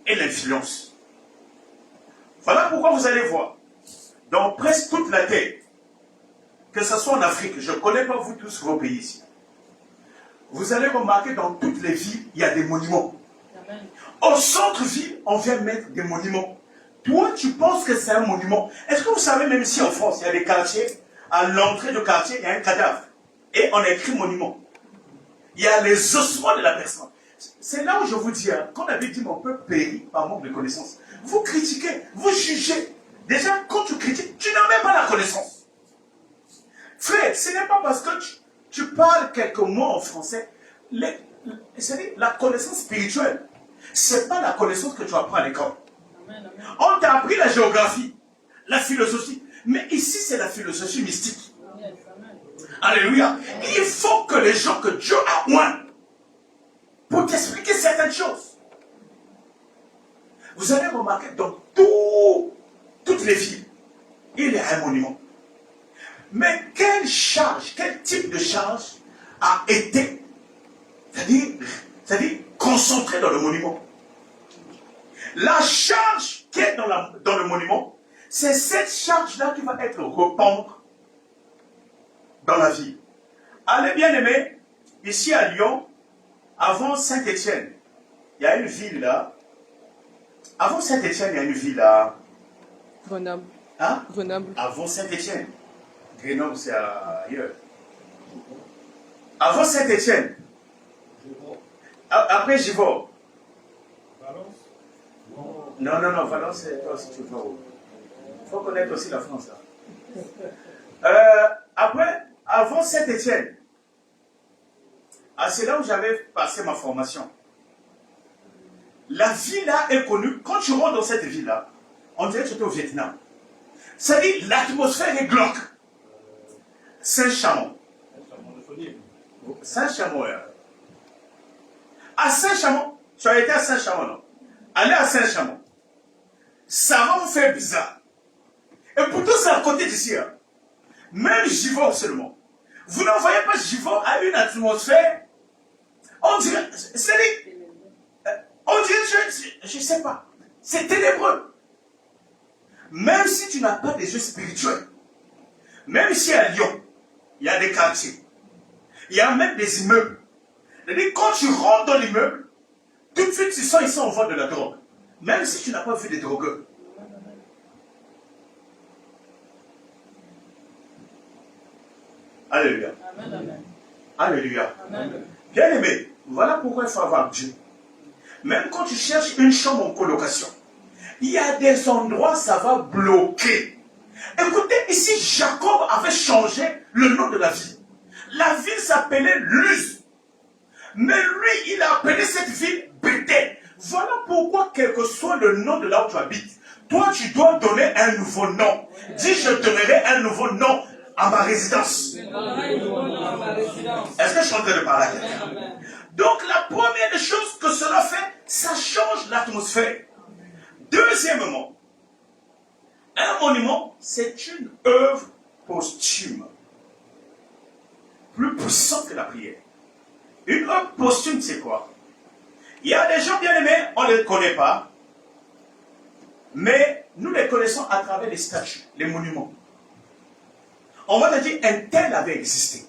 et l'influence. Voilà pourquoi vous allez voir, dans presque toute la terre, que ce soit en Afrique, je ne connais pas vous tous vos pays ici, vous allez remarquer dans toutes les villes, il y a des monuments. Amen. Au centre-ville, on vient mettre des monuments. Toi, tu penses que c'est un monument. Est-ce que vous savez, même ici en France, il y a des quartiers, à l'entrée du quartier, il y a un cadavre. Et on a écrit monument. Il y a les ossements de la personne. C'est là où je vous dis, hein, quand la Bible dit mon peuple périt par manque de connaissance, vous critiquez, vous jugez. Déjà, quand tu critiques, tu n'as même pas la connaissance. Frère, ce n'est pas parce que tu parles quelques mots en français. C'est-à-dire, la connaissance spirituelle, ce n'est pas la connaissance que tu apprends à l'école. On t'a appris la géographie, la philosophie. Mais ici, c'est la philosophie mystique. Alléluia. Il faut que les gens que Dieu a oint pour t'expliquer certaines choses. Vous allez remarquer dans toutes les villes, il y a un monument. Mais quelle charge, quel type de charge a été, c'est-à-dire concentrée dans le monument? La charge qui est dans le monument, c'est cette charge-là qui va être répandue dans la vie. Allez bien aimé, ici à Lyon, avant Saint-Étienne, il y a une ville là. Avant Saint-Étienne, il y a une ville là. Grenoble. Hein? Grenoble. Avant Saint-Étienne. Grenoble, c'est ailleurs. Avant Saint-Étienne. Après Givors. Non, Valence, c'est toi aussi tu vas où? Il faut connaître aussi la France. Après, avant Saint-Étienne, c'est là où j'avais passé ma formation. La ville-là est connue. Quand tu rentres dans cette ville-là, on dirait que tu étais au Vietnam. C'est-à-dire, l'atmosphère est glauque. Saint-Chamond. Saint-Chamond, à Saint-Chamond, tu as été à Saint-Chamond, non? Allez à Saint-Chamond. Ça va vous faire bizarre. Et pourtant, c'est à côté d'ici. Hein. Même Givors seulement. Vous n'en voyez pas Givors à une atmosphère. On dirait, je ne sais pas. C'est ténébreux. Même si tu n'as pas des yeux spirituels. Même si à Lyon, il y a des quartiers. Il y a même des immeubles. C'est-à-dire, quand tu rentres dans l'immeuble, tout de suite, tu sens ici on vend de la drogue. Même si tu n'as pas vu des drogueurs. Alléluia. Amen. Alléluia. Amen. Bien aimé, voilà pourquoi il faut avoir Dieu. Même quand tu cherches une chambre en colocation, il y a des endroits, ça va bloquer. Écoutez, ici, Jacob avait changé le nom de la ville. La ville s'appelait Luz. Mais lui, il a appelé cette ville Bethel. Voilà pourquoi, quel que soit le nom de là où tu habites, toi, tu dois donner un nouveau nom. Dis, je donnerai un nouveau nom à ma résidence. Est-ce que je suis en train de parler? Donc, la première des choses que cela fait, ça change l'atmosphère. Deuxièmement, un monument, c'est une œuvre posthume. Plus puissante que la prière. Une œuvre posthume, c'est quoi? Il y a des gens bien aimés, on ne les connaît pas, mais nous les connaissons à travers les statues, les monuments. On va te dire, un tel avait existé.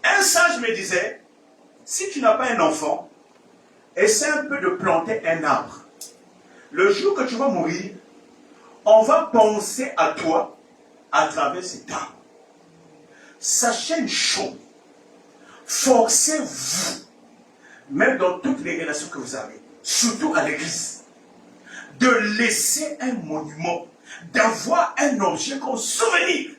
Un sage me disait, si tu n'as pas un enfant, essaie un peu de planter un arbre. Le jour que tu vas mourir, on va penser à toi à travers cet arbre. Sachez une chose, forcez-vous, même dans toutes les relations que vous avez, surtout à l'église, de laisser un monument, d'avoir un objet comme souvenir.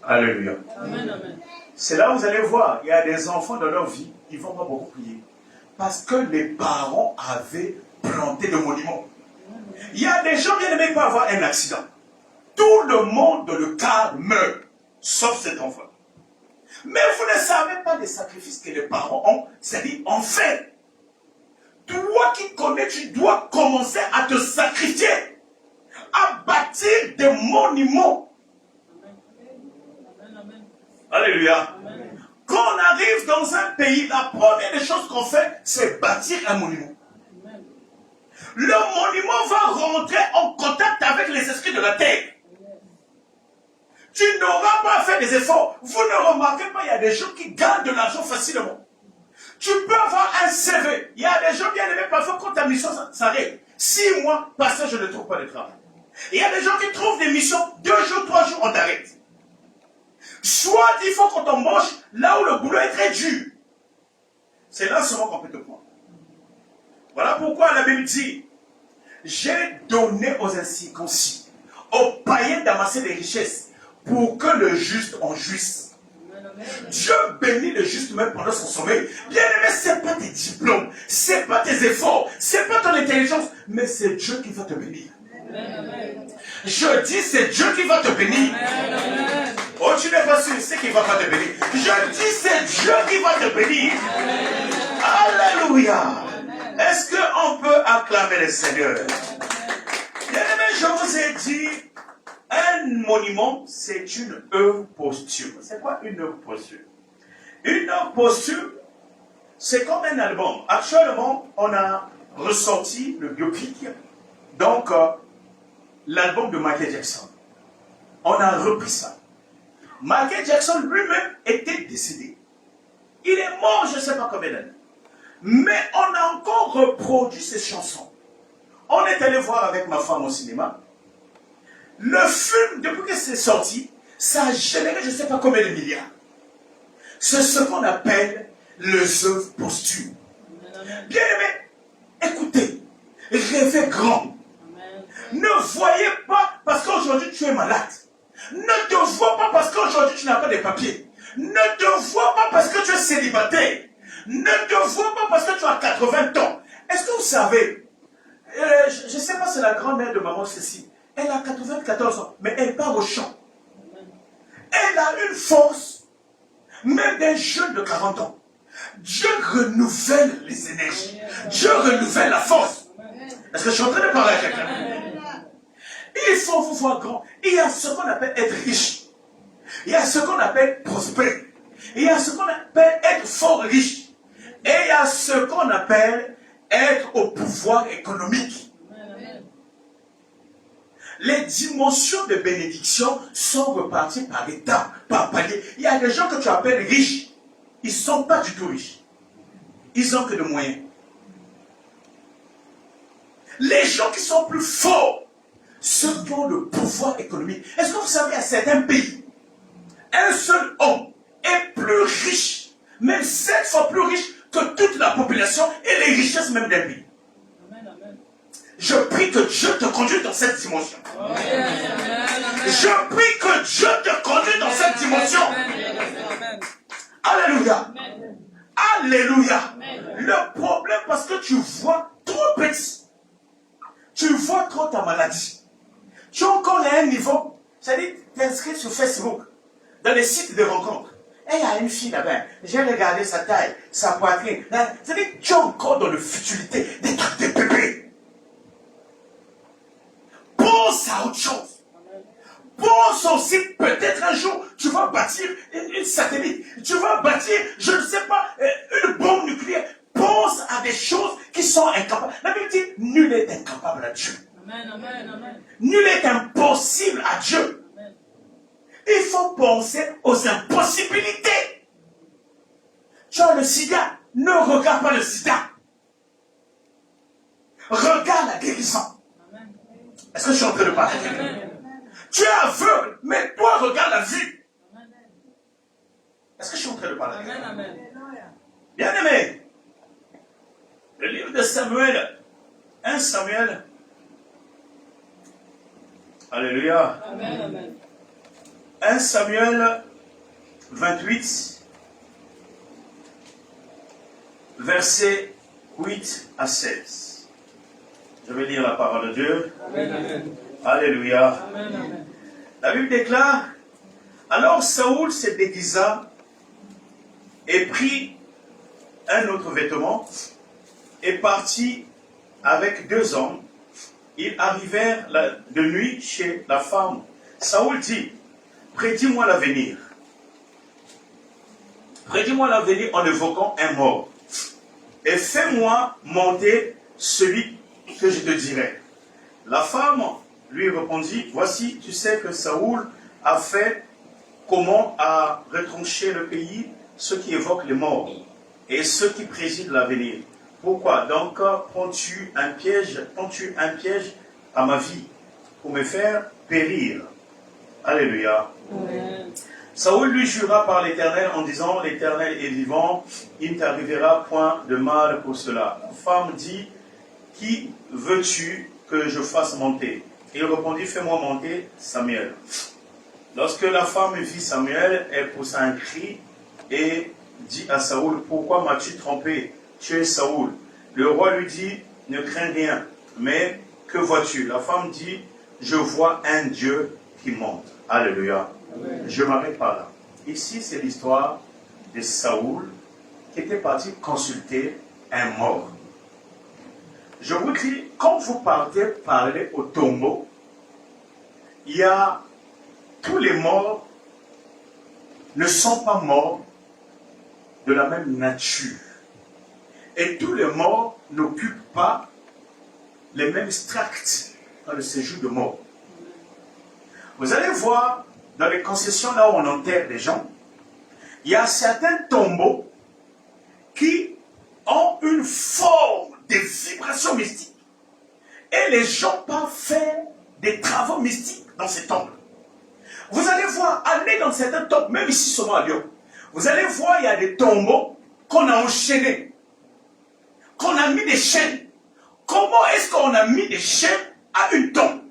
Alléluia. Amen, amen. C'est là où vous allez voir, il y a des enfants dans leur vie, ils ne vont pas beaucoup prier. Parce que les parents avaient planté le monument. Il y a des gens qui n'aiment pas avoir un accident. Tout le monde dans le car meurt, sauf cet enfant. Mais vous ne savez pas les sacrifices que les parents ont, c'est-à-dire en fait. Toi qui connais, tu dois commencer à te sacrifier, à bâtir des monuments. Alléluia. Amen. Quand on arrive dans un pays, la première des choses qu'on fait, c'est bâtir un monument. Amen. Le monument va rentrer en contact avec les esprits de la terre. Amen. Tu n'auras pas fait des efforts. Vous ne remarquez pas, il y a des gens qui gagnent de l'argent facilement. Tu peux avoir un CV. Il y a des gens bien aimés parfois quand ta mission s'arrête. 6 mois, parce que je ne trouve pas de travail. Il y a des gens qui trouvent des missions, 2 jours, 3 jours, on t'arrête. Soit il faut qu'on t'embauche là où le boulot est très dur. C'est là seulement qu'on peut te prendre. Voilà pourquoi la Bible dit, j'ai donné aux incirconcis, aux païens d'amasser des richesses, pour que le juste en jouisse. Dieu bénit le juste même pendant son sommeil. Bien aimé, ce n'est pas tes diplômes, ce n'est pas tes efforts, ce n'est pas ton intelligence, mais c'est Dieu qui va te bénir. Je dis, c'est Dieu qui va te bénir. Oh, tu n'es pas sûr, c'est qui ne va pas te bénir. Je dis, c'est Dieu qui va te bénir. Alléluia. Est-ce qu'on peut acclamer le Seigneur? Bien aimé, je vous ai dit, un monument, c'est une œuvre posthume. C'est quoi une œuvre posthume? Une œuvre posthume, c'est comme un album. Actuellement, on a ressorti le biopic, donc l'album de Michael Jackson. On a repris ça. Michael Jackson lui-même était décédé. Il est mort, je ne sais pas combien d'années. Mais on a encore reproduit ces chansons. On est allé voir avec ma femme au cinéma. Le film, depuis que c'est sorti, ça a généré je ne sais pas combien de milliards. C'est ce qu'on appelle les œuvres posthumes. Bien aimé, écoutez, rêvez grand. Ne voyez pas parce qu'aujourd'hui tu es malade. Ne te vois pas parce qu'aujourd'hui tu n'as pas de papiers. Ne te vois pas parce que tu es célibataire. Ne te vois pas parce que tu as 80 ans. Est-ce que vous savez, je ne sais pas si c'est la grand-mère de maman Cécile. Elle a 94 ans, mais elle part au champ. Elle a une force, même d'un jeune de 40 ans. Dieu renouvelle les énergies. Dieu renouvelle la force. Est-ce que je suis en train de parler à quelqu'un? Il faut vous voir grand. Il y a ce qu'on appelle être riche. Il y a ce qu'on appelle prospère. Il y a ce qu'on appelle être fort riche. Et il y a ce qu'on appelle être au pouvoir économique. Les dimensions de bénédiction sont reparties par étapes, par paliers. Il y a des gens que tu appelles riches. Ils ne sont pas du tout riches. Ils n'ont que de moyens. Les gens qui sont plus forts, ceux qui ont le pouvoir économique. Est-ce que vous savez, à certains pays, un seul homme est plus riche, même 7 fois plus riche que toute la population et les richesses même d'un pays. Je prie que Dieu te conduise dans cette dimension. Je prie que Dieu te conduise dans cette dimension. Alléluia. Alléluia. Le problème, parce que tu vois trop petit. Tu vois trop ta maladie. Tu es encore à un niveau. C'est-à-dire, tu t'inscris sur Facebook, dans les sites de rencontres. Et il y a une fille là-bas. J'ai regardé sa taille, sa poitrine. C'est-à-dire, tu es encore dans le futilité, des trucs de bébé. Pense à autre chose. Pense aussi, peut-être un jour, tu vas bâtir une satellite. Tu vas bâtir, je ne sais pas, une bombe nucléaire. Pense à des choses qui sont incapables. La Bible dit, nul n'est incapable à Dieu. Amen, amen, amen. Nul n'est impossible à Dieu. Amen. Il faut penser aux impossibilités. tu as le sida, ne regarde pas le sida. Regarde la guérison. Est-ce que je suis en train de parler? Tu es aveugle, mais toi regarde la vue. Est-ce que je suis en train de parler? Bien aimé, le livre de Samuel, 1 Samuel, alléluia, 1 Samuel 28, versets 8 à 16. Je vais lire la parole de Dieu. Amen. Alléluia. Amen. La Bible déclare, alors Saoul se déguisa et prit un autre vêtement et partit avec 2 hommes. Ils arrivèrent de nuit chez la femme. Saoul dit, prédis-moi l'avenir. Prédis-moi l'avenir en évoquant un mort. Et fais-moi monter celui que je te dirai. La femme lui répondit, voici, tu sais que Saoul a fait comment a retranché le pays, ceux qui évoquent les morts et ceux qui président l'avenir. Pourquoi donc prends-tu un piège à ma vie pour me faire périr? Alléluia. Amen. Saoul lui jura par l'Éternel en disant, l'Éternel est vivant, il ne t'arrivera point de mal pour cela. La femme dit, qui veux-tu que je fasse monter? Il répondit, fais-moi monter Samuel. Lorsque la femme vit Samuel, elle poussa un cri et dit à Saoul, pourquoi m'as-tu trompé? Tu es Saoul. Le roi lui dit, ne crains rien, mais que vois-tu? La femme dit, je vois un Dieu qui monte. Alléluia. Amen. Je m'arrête par là. Ici, c'est l'histoire de Saoul qui était parti consulter un mort. Je vous dis, quand vous partez parler au tombeau, il y a tous les morts ne sont pas morts de la même nature. Et tous les morts n'occupent pas les mêmes tracts dans le séjour de mort. Vous allez voir, dans les concessions là où on enterre les gens, il y a certains tombeaux qui ont une forme de vibration mystique. Et les gens peuvent faire des travaux mystiques dans ces tombes. Vous allez voir, aller dans certains tombes, même ici seulement à Lyon, vous allez voir, il y a des tombeaux qu'on a enchaînés, qu'on a mis des chaînes. Comment est-ce qu'on a mis des chaînes à une tombe?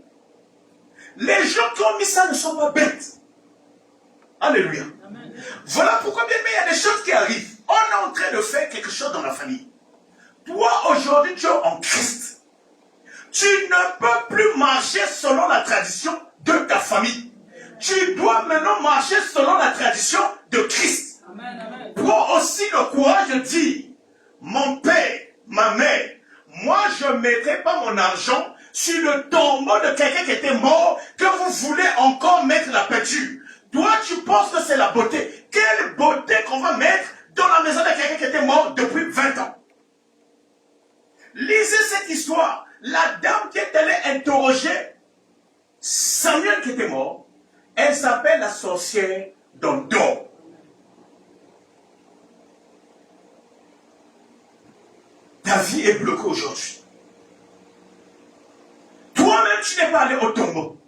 Les gens qui ont mis ça ne sont pas bêtes. Alléluia. Amen. Voilà pourquoi, bien, mais il y a des choses qui arrivent. On est en train de faire quelque chose dans la famille. Toi, aujourd'hui, tu es en Christ. Tu ne peux plus marcher selon la tradition de ta famille. Tu dois maintenant marcher selon la tradition de Christ. Amen. Amen. Prends aussi le courage de dire, mon père, ma mère, moi je ne mettrai pas mon argent sur le tombeau de quelqu'un qui était mort, que vous voulez encore mettre la peinture. Toi, tu penses que c'est la beauté. Quelle beauté qu'on va mettre dans la maison de quelqu'un qui était mort depuis 20 ans. Lisez cette histoire. La dame qui est allée interroger Samuel qui était mort, elle s'appelle la sorcière d'Endor. Ta vie est bloquée aujourd'hui. Toi-même, tu n'es pas allé au tombeau,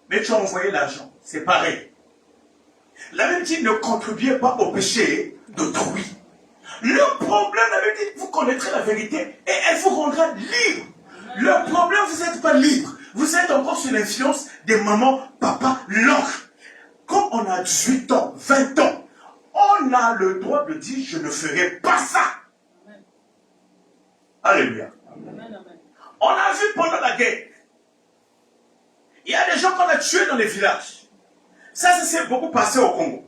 mais tu as envoyé l'argent. C'est pareil. La Bible dit, ne contribuez pas au péché d'autrui. Le problème, la Bible dit, vous connaîtrez la vérité et elle vous rendra libre. Le problème, vous n'êtes pas libre. Vous êtes encore sous l'influence des mamans, papa, l'oncle. Comme on a 18 ans, 20 ans, on a le droit de dire, je ne ferai pas ça. Amen. Alléluia. Amen. Amen. On a vu pendant la guerre, il y a des gens qu'on a tués dans les villages. Ça s'est beaucoup passé au Congo.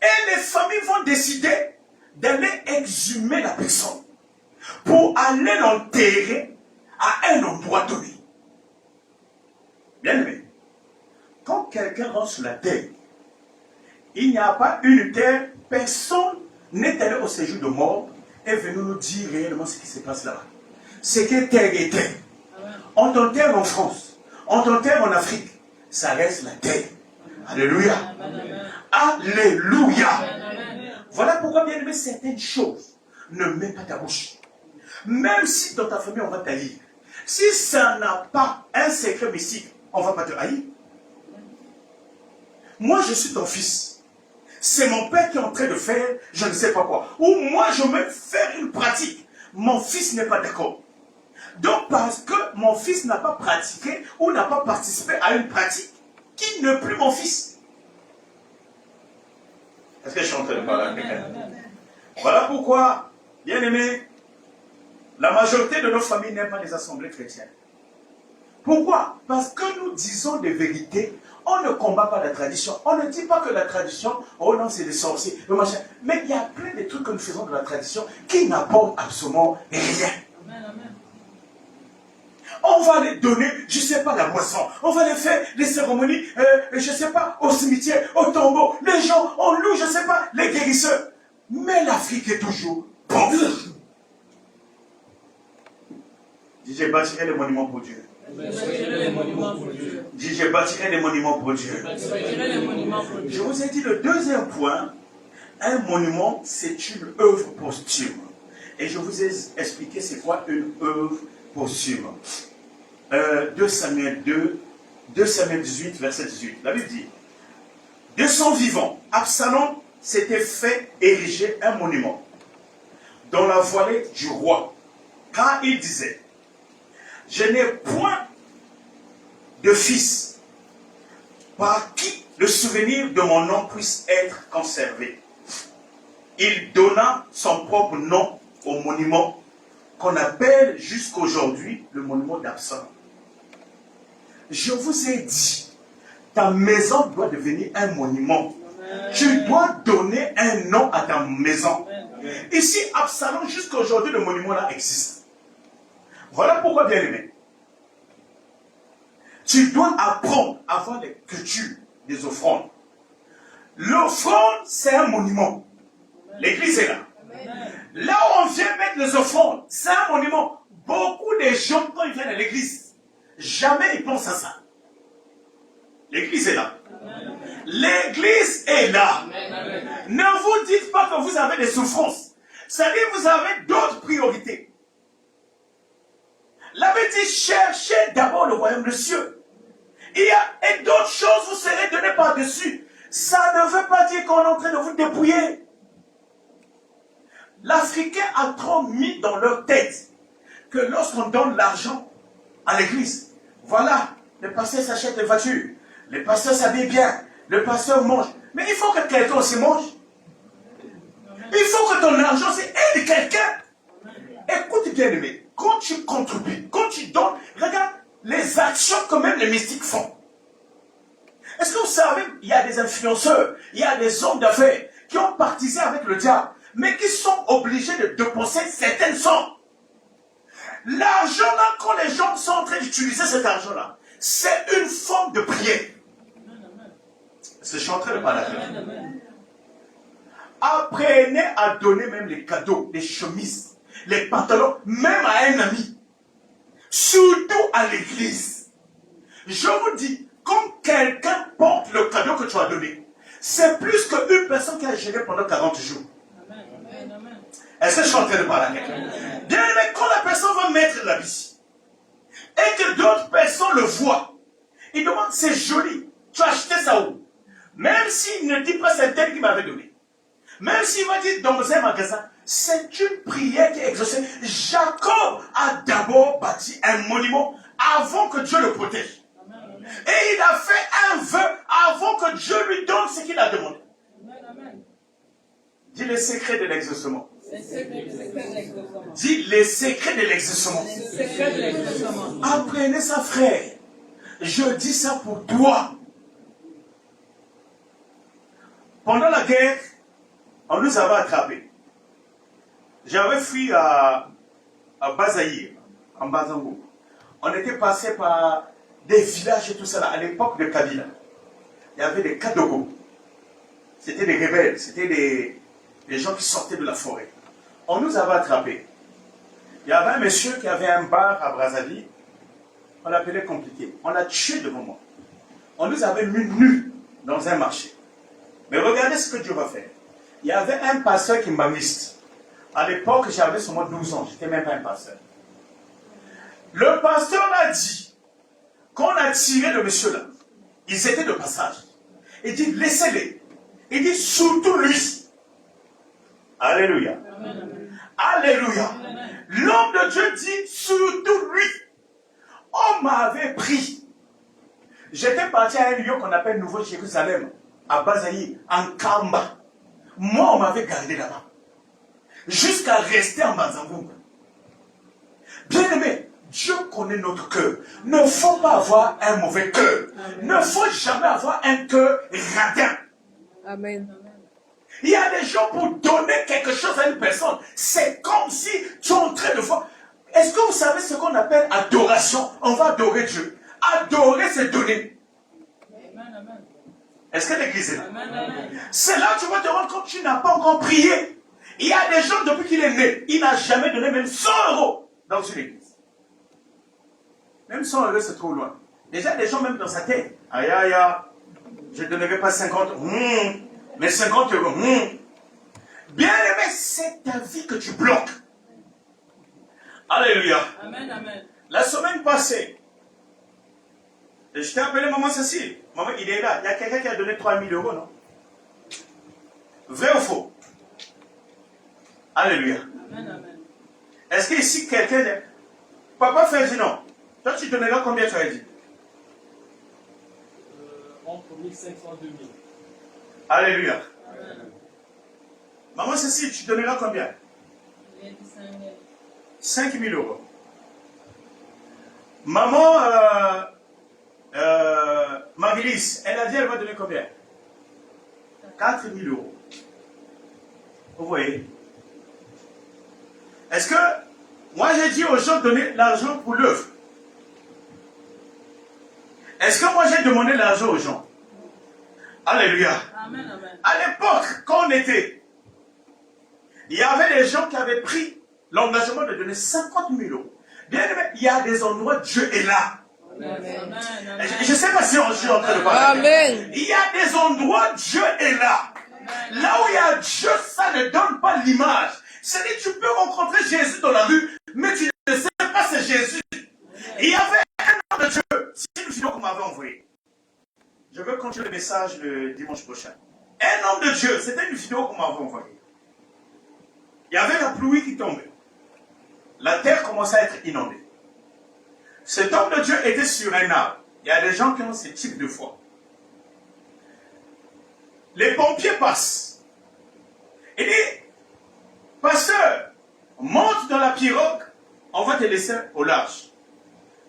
Et les familles vont décider d'aller exhumer la personne pour aller l'enterrer à un endroit donné. Bien aimé, quand quelqu'un rentre sur la terre, il n'y a pas une terre, personne n'est allé au séjour de mort et venu nous dire réellement ce qui se passe là-bas. C'est que terre est terre. On t'enterre en France, on t'enterre en Afrique, ça reste la terre. Alléluia. Amen. Alléluia. Amen. Voilà pourquoi, bien aimé, certaines choses, ne mets pas ta bouche. Même si dans ta famille, on va t'haïr. Si ça n'a pas un secret mystique, on ne va pas te haïr. Moi, je suis ton fils. C'est mon père qui est en train de faire, je ne sais pas quoi. Ou moi, je vais faire une pratique. Mon fils n'est pas d'accord. Donc, parce que mon fils n'a pas pratiqué ou n'a pas participé à une pratique, qui n'est plus mon fils. Est-ce que je suis en train de parler à quelqu'un? Voilà pourquoi, bien aimé, la majorité de nos familles n'aiment pas les assemblées chrétiennes. Pourquoi? Parce que nous disons des vérités. On ne combat pas la tradition. On ne dit pas que la tradition, oh non, c'est des sorciers, le machin. Mais il y a plein de trucs que nous faisons de la tradition qui n'apportent absolument rien. On va les donner, je ne sais pas, la boisson. On va les faire des cérémonies, je ne sais pas, au cimetière, au tombeau. Les gens, on loue, je ne sais pas, les guérisseurs. Mais l'Afrique est toujours pauvre. Dis, je bâtirai des monuments pour Dieu. Dis, je bâtirai des monuments pour Dieu. Je vous ai dit le deuxième point, un monument, c'est une œuvre posthume. Et je vous ai expliqué c'est quoi une œuvre posthume. 2 Samuel 18, verset 18. La Bible dit, de son vivant, Absalom s'était fait ériger un monument dans la vallée du roi, car il disait, je n'ai point de fils par qui le souvenir de mon nom puisse être conservé. Il donna son propre nom au monument qu'on appelle jusqu'aujourd'hui le monument d'Absalom. Je vous ai dit, ta maison doit devenir un monument. Tu dois donner un nom à ta maison. Ici, Absalom, jusqu'à aujourd'hui, le monument là existe. Voilà pourquoi, bien aimé, tu dois apprendre à voir les cultures des offrandes. L'offrande, c'est un monument. L'église est là. Là où on vient mettre les offrandes, c'est un monument. Beaucoup de gens, quand ils viennent à l'église, jamais ils pensent à ça. L'église est là. L'église est là. Ne vous dites pas que vous avez des souffrances. C'est-à-dire que vous avez d'autres priorités. La Bible dit, cherchez d'abord le royaume des cieux. Et d'autres choses vous serez données par-dessus. Ça ne veut pas dire qu'on est en train de vous dépouiller. L'Africain a trop mis dans leur tête que lorsqu'on donne l'argent à l'église, voilà, le pasteur s'achète des voitures, le pasteur s'habille bien, le pasteur mange. Mais il faut que quelqu'un aussi mange. Il faut que ton argent aide quelqu'un. Écoute bien aimé, quand tu contribues, quand tu donnes, regarde les actions que même les mystiques font. Est-ce que vous savez, il y a des influenceurs, il y a des hommes d'affaires qui ont partisé avec le diable, mais qui sont obligés de dépenser certaines sommes. L'argent là, quand les gens sont en train d'utiliser cet argent-là, c'est une forme de prière. Est-ce que je suis en train de parler? Apprenez à donner même les cadeaux, les chemises, les pantalons, même à un ami. Surtout à l'église. Je vous dis, quand quelqu'un porte le cadeau que tu as donné, c'est plus qu'une personne qui a géré pendant 40 jours. Est-ce que je suis en train de parler à quelqu'un? Bien aimé, quand la personne va mettre l'habit et que d'autres personnes le voient, ils demandent, c'est joli, tu as acheté ça où? Même s'il ne dit pas c'est tel qui m'avait donné. Même s'il va dire dans un magasin, c'est une prière qui est exaucée. Jacob a d'abord bâti un monument avant que Dieu le protège. Et il a fait un vœu avant que Dieu lui donne ce qu'il a demandé. Dis les secrets de l'exaucement. Dis les secrets de l'exaucement. Apprenez ça, frère. Je dis ça pour toi. Pendant la guerre, on nous avait attrapés. J'avais fui à Bazaïr, en Bazango. On était passé par des villages et tout ça là, à l'époque de Kabila. Il y avait des Kadogo. C'était des rebelles, c'était des gens qui sortaient de la forêt. On nous avait attrapés. Il y avait un monsieur qui avait un bar à Brazzaville. On l'appelait compliqué. On l'a tué devant moi. On nous avait mis nus dans un marché. Mais regardez ce que Dieu va faire. Il y avait un pasteur qui m'a mis. À l'époque, j'avais seulement 12 ans. Je n'étais même pas un pasteur. Le pasteur a dit qu'on a tiré le monsieur là. Ils étaient de passage. Il dit, laissez-les. Il dit, surtout lui. Alléluia. Amen. Alléluia. L'homme de Dieu dit, surtout lui. On m'avait pris. J'étais parti à un lieu qu'on appelle Nouveau Jérusalem, à Bazaï, en Kamba. Moi, on m'avait gardé là-bas. Jusqu'à rester en Bazambou. Bien aimé, Dieu connaît notre cœur. Ne faut pas avoir un mauvais cœur. Ne faut jamais avoir un cœur radin. Amen. Il y a des gens pour donner quelque chose à une personne. C'est comme si tu es en train de voir. Est-ce que vous savez ce qu'on appelle adoration? On va adorer Dieu. Adorer, c'est donner. Est-ce que l'église est là? C'est là que tu vas te rendre compte que tu n'as pas encore prié. Il y a des gens, depuis qu'il est né, il n'a jamais donné même 100 € dans une église. Même 100 €, c'est trop loin. Déjà, des gens, même dans sa tête, aïe, aïe, aïe, je ne donnerai pas 50, mais 50 €. Bien aimé, c'est ta vie que tu bloques. Alléluia. Amen, amen. La semaine passée, je t'ai appelé Maman Cécile. Maman, il est là. Il y a quelqu'un qui a donné 3 000 €, non? Vrai ou faux? Alléluia. Amen, amen. Est-ce qu'ici quelqu'un... Papa Ferdinand, toi tu donneras combien, tu as dit? Entre 1500 et 2000. Alléluia. Amen. Maman Cécile, tu donneras combien? 5 000 €. Maman Marie-Lise, elle a dit elle va donner combien? 4 000 €. Vous voyez? Est-ce que moi j'ai dit aux gens de donner l'argent pour l'œuvre? Est-ce que moi j'ai demandé l'argent aux gens? Alléluia. Amen, amen. À l'époque, quand on était, il y avait des gens qui avaient pris l'engagement de donner 50 000 €. Bien aimé, il y a des endroits où Dieu est là. Amen. Je ne sais pas si je suis en train de parler. Amen. Il y a des endroits où Dieu est là. Amen. Là où il y a Dieu, ça ne donne pas l'image. C'est-à-dire, tu peux rencontrer Jésus dans la rue, mais tu ne sais pas c'est Jésus. Il y avait un homme de Dieu. C'est une vidéo qu'on m'avait envoyée. Je veux continuer le message le dimanche prochain. Un homme de Dieu, c'était une vidéo qu'on m'avait envoyée. Il y avait la pluie qui tombait. La terre commençait à être inondée. Cet homme de Dieu était sur un arbre. Il y a des gens qui ont ce type de foi. Les pompiers passent. Il dit, pasteur, monte dans la pirogue, on va te laisser au large.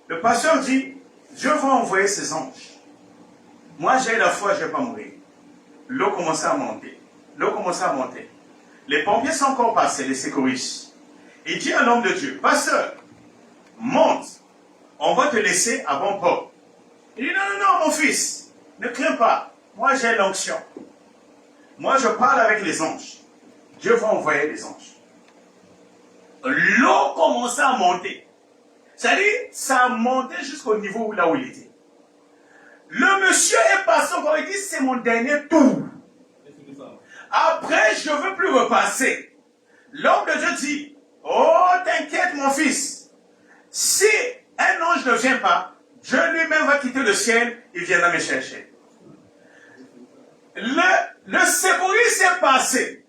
Le pasteur dit, Dieu va envoyer ses anges. Moi j'ai la foi, je ne vais pas mourir. L'eau commençait à monter. L'eau commençait à monter. Les pompiers sont encore passés, les secouristes. Il dit à l'homme de Dieu, pasteur, monte, on va te laisser à bon port. Il dit, non, non, non, mon fils, ne crains pas. Moi j'ai l'onction. Moi je parle avec les anges. Dieu va envoyer les anges. L'eau commençait à monter. C'est-à-dire, ça a monté jusqu'au niveau là où il était. Le monsieur est passé encore, il dit, c'est mon dernier tour. Après, je ne veux plus repasser. L'homme de Dieu dit, oh, t'inquiète mon fils. Si un ange ne vient pas, Dieu lui-même va quitter le ciel, il viendra me chercher. Le secouriste est passé.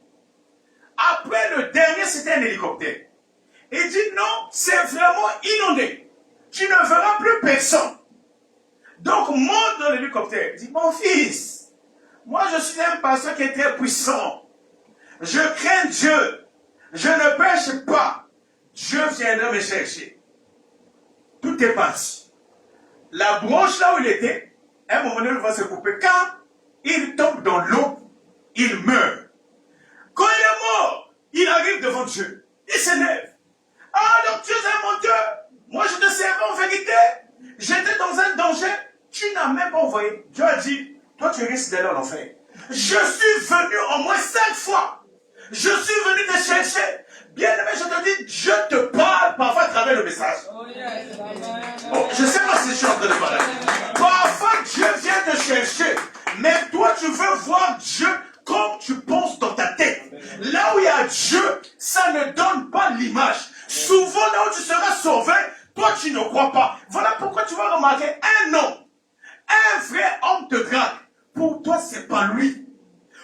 Après, le dernier, c'était un hélicoptère. Il dit, non, c'est vraiment inondé. Tu ne verras plus personne. Donc, monte dans l'hélicoptère. Il dit, mon fils, moi je suis un pasteur qui est très puissant. Je crains Dieu. Je ne pêche pas. Dieu viendra me chercher. Tout est parti. La branche là où il était, à un moment donné, il va se couper. Quand il tombe dans l'eau, il meurt. Quand il est mort, il arrive devant Dieu. Il s'énerve. Ah, donc Dieu est mon Dieu. Moi, je te servais en vérité. J'étais dans un danger. Tu n'as même pas envoyé. Dieu a dit, toi, tu risques d'aller en enfer. Je suis venu au moins 5 fois. Je suis venu te chercher. Bien aimé, je te dis, Dieu te parle parfois à travers le message. Oh, je ne sais pas si je suis en train de parler. Parfois, Dieu vient te chercher. Mais toi, tu veux voir Dieu comme tu penses dans ta tête. remarqué un homme, un vrai homme de grâce. Pour toi, c'est pas lui.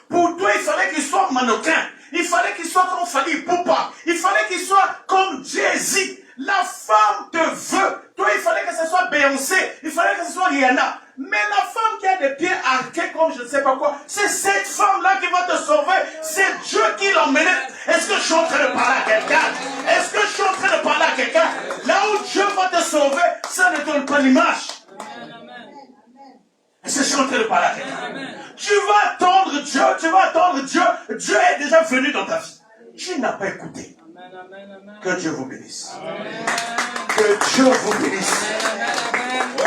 Pour toi, il fallait qu'il soit mannequin. Il fallait qu'il soit comme Fali Poupa. Il fallait qu'il soit comme Jay-Z. La femme te veut. Toi, il fallait que ce soit Beyoncé. Il fallait que ce soit Rihanna. Mais la femme qui a des pieds arqués comme je ne sais pas quoi, c'est cette femme-là qui va te sauver. C'est Dieu qui l'emmène. Est-ce que je suis en train de parler à quelqu'un? Est-ce que je suis en train de parler à quelqu'un? Là où Dieu va te sauver, ça ne donne pas l'image. Est-ce que je suis en train de parler à quelqu'un? Tu vas attendre Dieu, tu vas attendre Dieu. Dieu est déjà venu dans ta vie. Tu n'as pas écouté. Que Dieu vous bénisse. Que Dieu vous bénisse.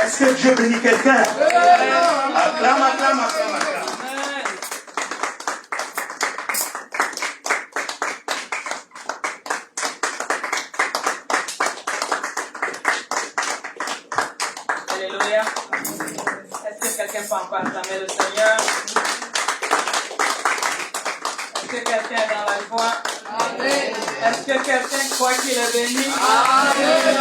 Est-ce que Dieu bénit quelqu'un? Acclame, acclame, acclame, acclame. Alléluia. Est-ce que quelqu'un peut encore acclamer le Seigneur? Est-ce que quelqu'un est dans la joie? Amen. Est-ce que quelqu'un croit qu'il est béni? Amen.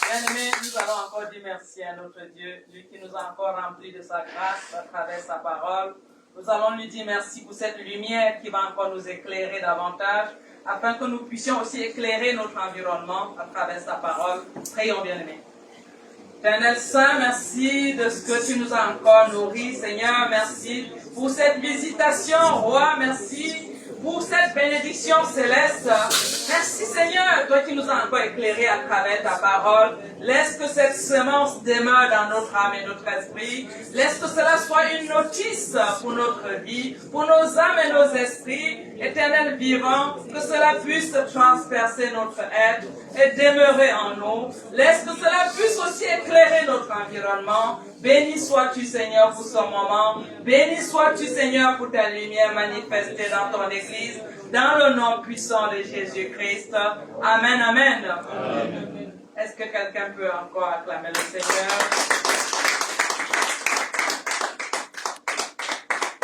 Bien-aimés, nous allons encore dire merci à notre Dieu, lui qui nous a encore remplis de sa grâce à travers sa parole. Nous allons lui dire merci pour cette lumière qui va encore nous éclairer davantage, afin que nous puissions aussi éclairer notre environnement à travers sa parole. Prions, bien-aimés. Éternel Saint, merci de ce que tu nous as encore nourris, Seigneur. Merci pour cette visitation, Roi. Merci pour cette bénédiction céleste. Merci, Seigneur, toi qui nous as encore éclairés à travers ta parole. Laisse que cette semence demeure dans notre âme et notre esprit. Laisse que cela soit une notice pour notre vie, pour nos âmes et nos esprits. Éternel vivant, que cela puisse transpercer notre être et demeurer en nous. Laisse que cela puisse aussi éclairer notre environnement. Béni sois-tu, Seigneur, pour ce moment. Béni sois-tu, Seigneur, pour ta lumière manifestée dans ton Église. Dans le nom puissant de Jésus-Christ. Amen, amen. Amen. Est-ce que quelqu'un peut encore acclamer le Seigneur?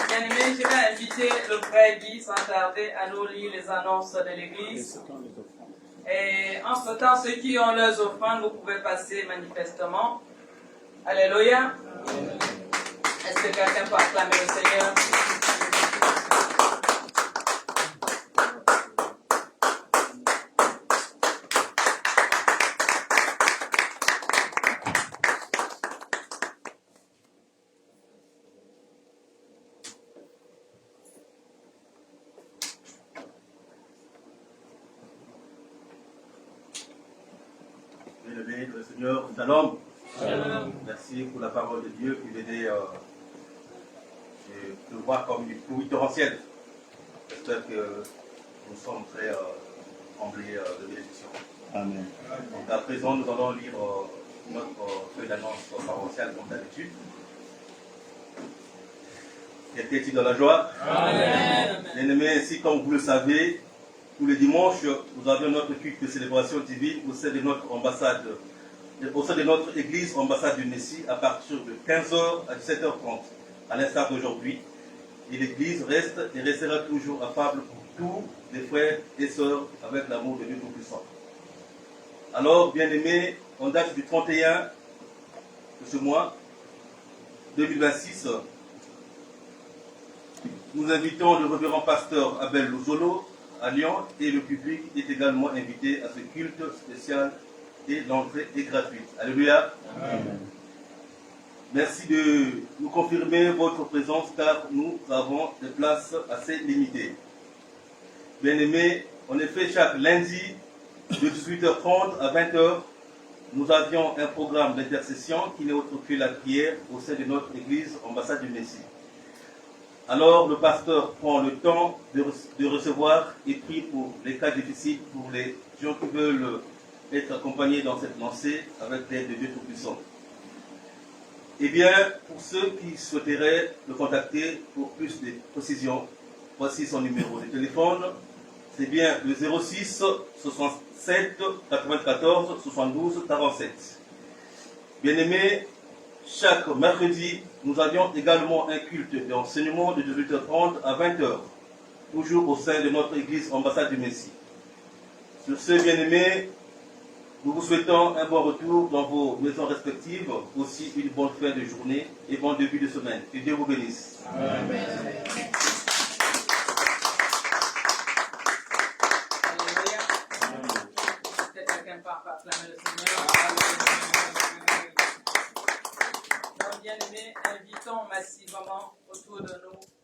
Bien-aimé, je vais inviter le frère Guy sans tarder à nous lire les annonces de l'Église. Et en ce temps, ceux qui ont leurs offrandes, vous pouvez passer manifestement. Alléluia. Est-ce que quelqu'un peut acclamer le Seigneur? Bien-aimé, le Seigneur, Shalom. Merci pour la parole de Dieu qui venait de voir comme une pluie torrentielle. J'espère que nous sommes très comblés de bénédiction. Amen. Donc à présent, nous allons lire notre feuille d'annonce paroissiale comme d'habitude. Quelqu'un est-il dans la joie? Amen. Bien-aimés, ainsi comme vous le savez, tous les dimanches, nous avions notre culte de célébration divine au sein de notre ambassade, au sein de notre église ambassade du Messie à partir de 15h à 17h30, à l'instar d'aujourd'hui. Et l'église reste et restera toujours affable pour tous les frères et sœurs avec l'amour de Dieu Tout-Puissant. Alors, bien-aimés, en date du 31 de ce mois 2026, nous invitons le révérend pasteur Abel Luzolo à Lyon et le public est également invité à ce culte spécial et l'entrée est gratuite. Alléluia. Amen. Merci de nous confirmer votre présence car nous avons des places assez limitées. Bien-aimés, en effet, chaque lundi de 18h30 à 20h, nous avions un programme d'intercession qui n'est autre que la prière au sein de notre église ambassade du Messie. Alors le pasteur prend le temps de recevoir et prie pour les cas difficiles, pour les gens qui veulent être accompagnés dans cette lancée avec l'aide de Dieu Tout-Puissant. Eh bien, pour ceux qui souhaiteraient le contacter pour plus de précisions, voici son numéro de téléphone. C'est bien le 06 67 94 72 47. Bien-aimés, chaque mercredi, nous avions également un culte d'enseignement de 18h30 à 20h, toujours au sein de notre église ambassade du Messie. Sur ce, bien-aimés, Nous vous souhaitons un bon retour dans vos maisons respectives, aussi une bonne fin de journée et bon début de semaine. Que Dieu vous bénisse. Alléluia. Que quelqu'un part acclamer le Seigneur. Donc, bien-aimés, invitons massivement autour de nous